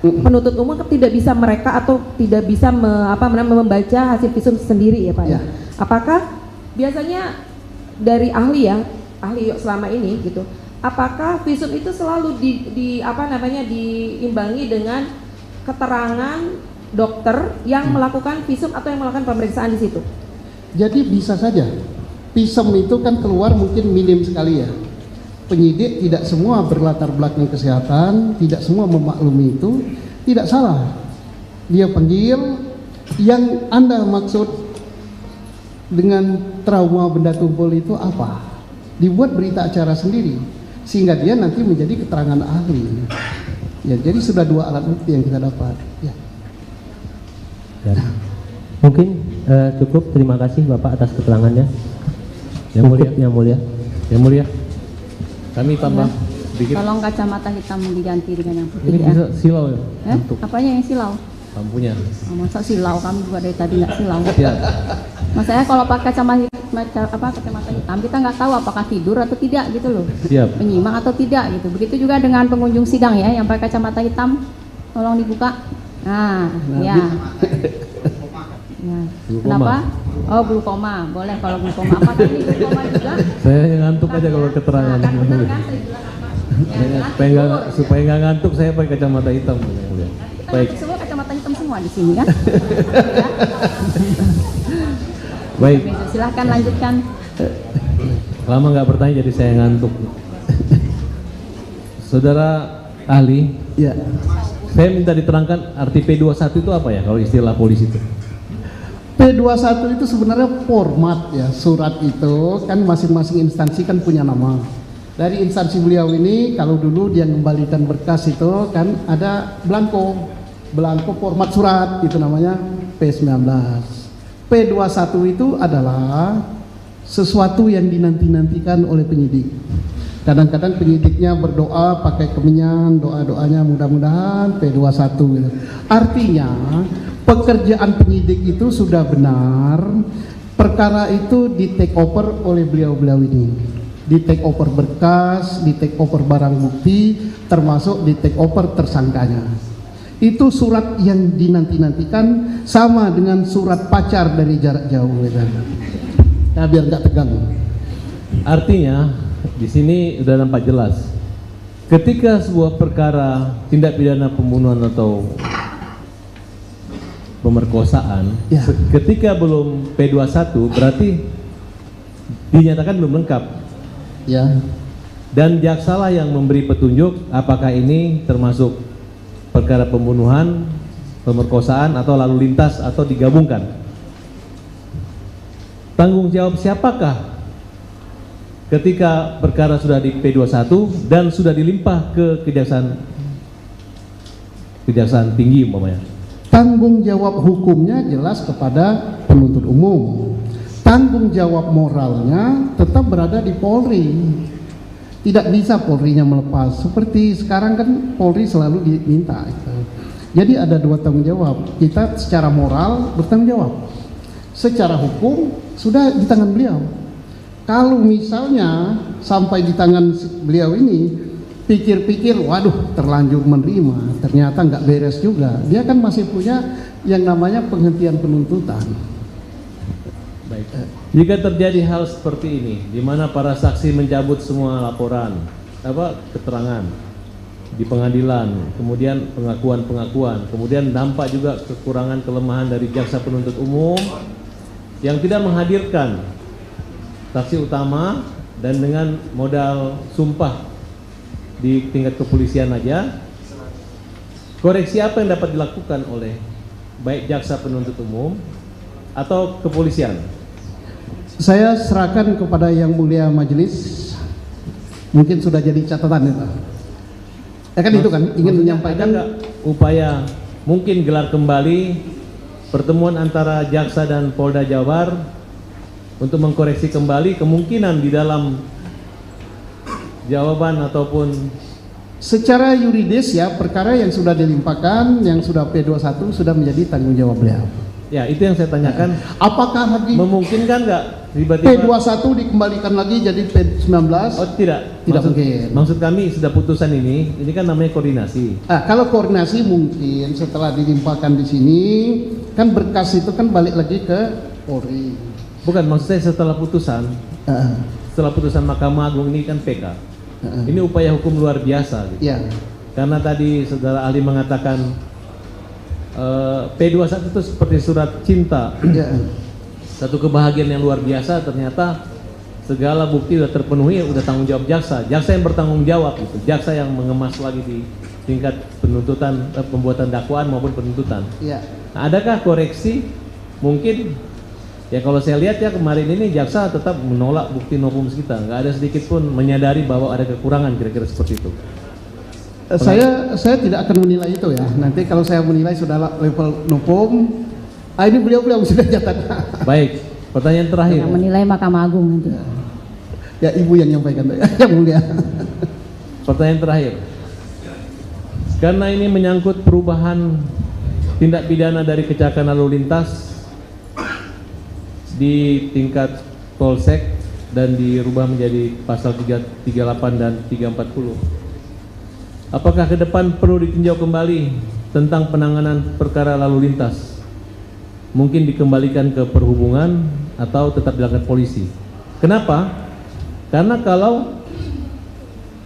penuntut umum kan tidak bisa mereka atau tidak bisa membaca hasil visum sendiri ya Pak ya. Apakah biasanya dari ahli ya ahli selama ini gitu, apakah visum itu selalu diimbangi dengan keterangan dokter yang melakukan visum atau yang melakukan pemeriksaan di situ? Jadi bisa saja. Visum itu kan keluar mungkin minim sekali ya. Penyidik tidak semua berlatar belakang kesehatan, tidak semua memaklumi itu, tidak salah. Dia panggil, yang Anda maksud dengan trauma benda tumpul itu apa? Dibuat berita acara sendiri, sehingga dia nanti menjadi keterangan ahli. Ya, jadi sudah 2 alat bukti yang kita dapat. Ya. Ya. Mungkin cukup. Terima kasih Bapak atas keterangannya. Yang mulia, Yang mulia. yang mulia. Kami tambah sedikit. Tolong kacamata hitam diganti dengan yang putih Ini ya. bisa silau ya? Untuk Apanya yang silau? lampunya. Oh, masa silau, kami juga dari tadi nggak silau. Ya. Maksudnya kalau pakai kacamata hitam kita nggak tahu apakah tidur atau tidak gitu loh. Siap. Penyimak atau tidak gitu. Begitu juga dengan pengunjung sidang ya yang pakai kacamata hitam, tolong dibuka. Nah, ya. Ya. Glukoma. Kenapa? Oh, glukoma. Boleh kalau glukoma. Apakah ini glukoma juga? Saya ngantuk aja kalau keterangan. Nah, kan benar kan 1.800. Ya, Supaya nggak ngantuk saya pakai kacamata hitam. Yang mulia. kita Baik. semua kacamata hitam semua di sini kan? Baik. Silahkan lanjutkan. Lama nggak bertanya jadi saya ngantuk. Saudara ahli, Ya. saya minta diterangkan arti P21 itu apa ya kalau istilah polisi itu? P21 itu sebenarnya format ya, surat itu kan masing-masing instansi kan punya nama. Dari instansi beliau ini kalau dulu dia mengembalikan berkas itu kan ada belangko format surat itu namanya P19. P21 itu adalah sesuatu yang dinanti-nantikan oleh penyidik. Kadang-kadang penyidiknya berdoa pakai kemenyan, doa-doanya mudah-mudahan P21 gitu. Artinya pekerjaan penyidik itu sudah benar, perkara itu di take over oleh beliau-beliau ini. Di take over berkas, di take over barang bukti, termasuk di take over tersangkanya. Itu surat yang dinanti-nantikan, sama dengan surat pacar dari jarak jauh gitu. Nah, biar nggak tegang. Artinya di sini sudah nampak jelas. Ketika sebuah perkara tindak pidana pembunuhan atau pemerkosaan, Ya. ketika belum P21 berarti dinyatakan belum lengkap. Ya. Dan jaksalah yang memberi petunjuk apakah ini termasuk perkara pembunuhan, pemerkosaan atau lalu lintas atau digabungkan. Tanggung jawab siapakah ketika perkara sudah di P21 dan sudah dilimpah ke kejaksaan tinggi umpamanya? Tanggung jawab hukumnya jelas kepada penuntut umum. Tanggung jawab moralnya tetap berada di Polri. Tidak bisa Polrinya melepas. Seperti sekarang kan Polri selalu diminta. Jadi ada 2 tanggung jawab. Kita secara moral bertanggung jawab. Secara hukum sudah di tangan beliau. Kalau misalnya sampai di tangan beliau ini pikir-pikir, waduh terlanjur menerima, ternyata nggak beres juga. Dia kan masih punya yang namanya penghentian penuntutan. Baik. Jika terjadi hal seperti ini, di mana para saksi mencabut semua laporan, keterangan di pengadilan, kemudian pengakuan, kemudian nampak juga kekurangan kelemahan dari jaksa penuntut umum yang tidak menghadirkan saksi utama dan dengan modal sumpah di tingkat kepolisian aja, koreksi apa yang dapat dilakukan oleh baik jaksa penuntut umum atau kepolisian? Saya serahkan kepada yang mulia majelis. Mungkin sudah jadi catatan itu. Ya kan itu kan ingin menyampaikan ada upaya mungkin gelar kembali pertemuan antara jaksa dan Polda Jabar untuk mengkoreksi kembali kemungkinan di dalam jawaban ataupun secara yuridis ya perkara yang sudah dilimpahkan, yang sudah P21 sudah menjadi tanggung jawab beliau. ya itu yang saya tanyakan. Apakah lagi Memungkinkan nggak tiba-tiba P21 dikembalikan lagi jadi P19? Oh tidak mungkin. Maksud kami sudah putusan ini kan namanya koordinasi. Kalau koordinasi mungkin setelah dilimpahkan di sini kan berkas itu kan balik lagi ke Polri. Bukan, maksud saya setelah putusan setelah putusan Mahkamah Agung ini kan PK. Ini upaya hukum luar biasa gitu. Ya. Karena tadi saudara ahli mengatakan P21 itu seperti surat cinta. Ya. Satu kebahagiaan yang luar biasa, ternyata segala bukti sudah terpenuhi, udah tanggung jawab jaksa. Jaksa yang bertanggung jawab gitu. Jaksa yang mengemas lagi di tingkat penuntutan, pembuatan dakwaan maupun penuntutan. Ya. Nah, adakah koreksi? Mungkin ya kalau saya lihat ya kemarin ini jaksa tetap menolak bukti novum kita, nggak ada sedikit pun menyadari bahwa ada kekurangan, kira-kira seperti itu. Saya tidak akan menilai itu ya. Nanti kalau saya menilai sudah level novum, ini beliau sudah nyatakan. Baik, pertanyaan terakhir. Yang menilai Mahkamah Agung nanti. Ya ibu yang nyampaikan, yang mulia. Pertanyaan terakhir. Karena ini menyangkut perubahan tindak pidana dari kecelakaan lalu lintas di tingkat Polsek dan dirubah menjadi pasal 338 dan 340. Apakah ke depan perlu ditinjau kembali tentang penanganan perkara lalu lintas? Mungkin dikembalikan ke perhubungan atau tetap dilakukan polisi. Kenapa? Karena kalau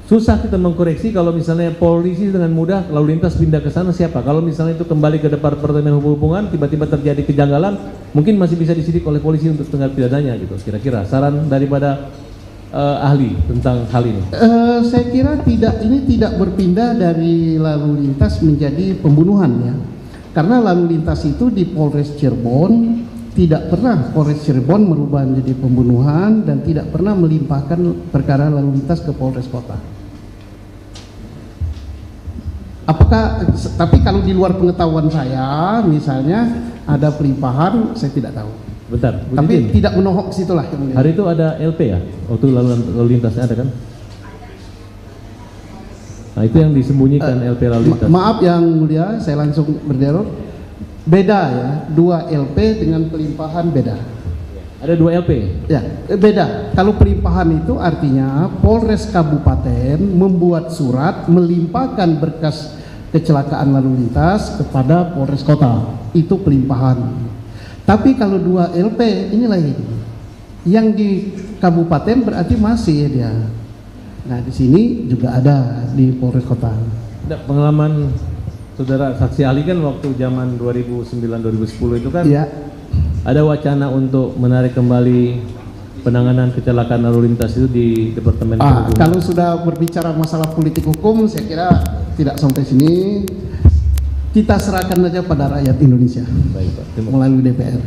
susah kita mengkoreksi, kalau misalnya polisi dengan mudah lalu lintas pindah ke sana, siapa? Kalau misalnya itu kembali ke Departemen Hubungan, tiba-tiba terjadi kejanggalan, mungkin masih bisa disidik oleh polisi untuk tindak pidananya gitu. Kira-kira saran daripada ahli tentang hal ini. Saya kira ini tidak berpindah dari lalu lintas menjadi pembunuhan ya. Karena lalu lintas itu di Polres Cirebon tidak pernah Polres Cirebon merubah menjadi pembunuhan dan tidak pernah melimpahkan perkara lalu lintas ke Polres Kota. Tapi kalau di luar pengetahuan saya, misalnya ada pelimpahan, saya tidak tahu. Bentar, tapi tidak menohok situlah. Hari itu ada LP ya? Waktu lalu lintasnya ada kan? Nah itu yang disembunyikan LP lalu lintas. Maaf yang mulia, saya langsung berdialog. Beda ya, 2 LP dengan pelimpahan beda. Ada 2 LP? Ya, beda. Kalau pelimpahan itu artinya Polres Kabupaten membuat surat melimpahkan berkas kecelakaan lalu lintas kepada Polres Kota. Itu pelimpahan. Tapi kalau 2 LP ini lain. Yang di kabupaten berarti masih dia. Nah di sini juga ada di Polres Kota. Pengalaman saudara saksi ahli kan waktu zaman 2009-2010 itu kan ya. Ada wacana untuk menarik kembali penanganan kecelakaan lalu lintas itu di Departemen Perhubungan. Kalau sudah berbicara masalah politik hukum, saya kira tidak sampai sini. Kita serahkan saja pada rakyat Indonesia. Baik, Pak. Melalui DPR.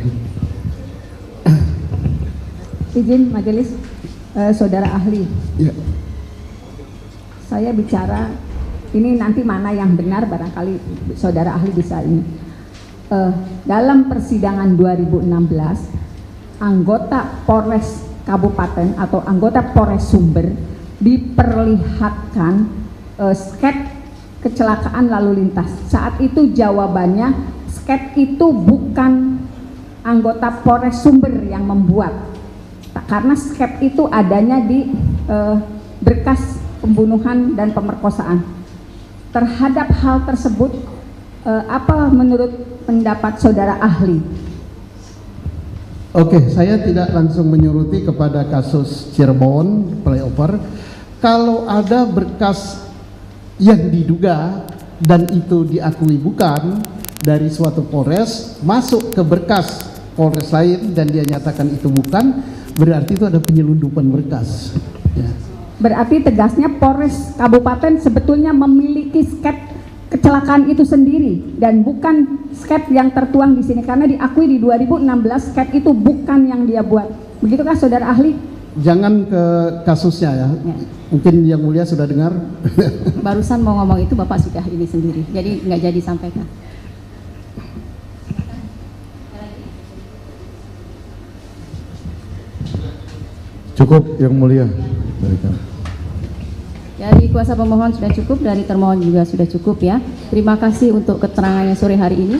Izin majelis, saudara ahli. Ya. Saya bicara ini nanti mana yang benar, barangkali saudara ahli bisa ini. Dalam persidangan 2016, anggota Polres Kabupaten atau anggota Polres Sumber diperlihatkan sket kecelakaan lalu lintas. Saat itu jawabannya sket itu bukan anggota Polres Sumber yang membuat, karena sket itu adanya di berkas pembunuhan dan pemerkosaan. Terhadap hal tersebut, apa menurut pendapat saudara ahli? Oke, saya tidak langsung menyuruti kepada kasus Cirebon flyover. Kalau ada berkas yang diduga dan itu diakui bukan dari suatu Polres masuk ke berkas Polres lain dan dia nyatakan itu bukan, berarti itu ada penyelundupan berkas ya. Berarti tegasnya Polres Kabupaten sebetulnya memiliki sket kecelakaan itu sendiri dan bukan sket yang tertuang di sini, karena diakui di 2016 sket itu bukan yang dia buat. Begitukah saudara ahli? Jangan ke kasusnya ya. Mungkin yang mulia sudah dengar. Barusan mau ngomong itu Bapak sudah ini sendiri, jadi nggak jadi sampaikan. Cukup yang mulia. Dari kuasa pemohon sudah cukup, dari termohon juga sudah cukup ya. Terima kasih untuk keterangannya sore hari ini.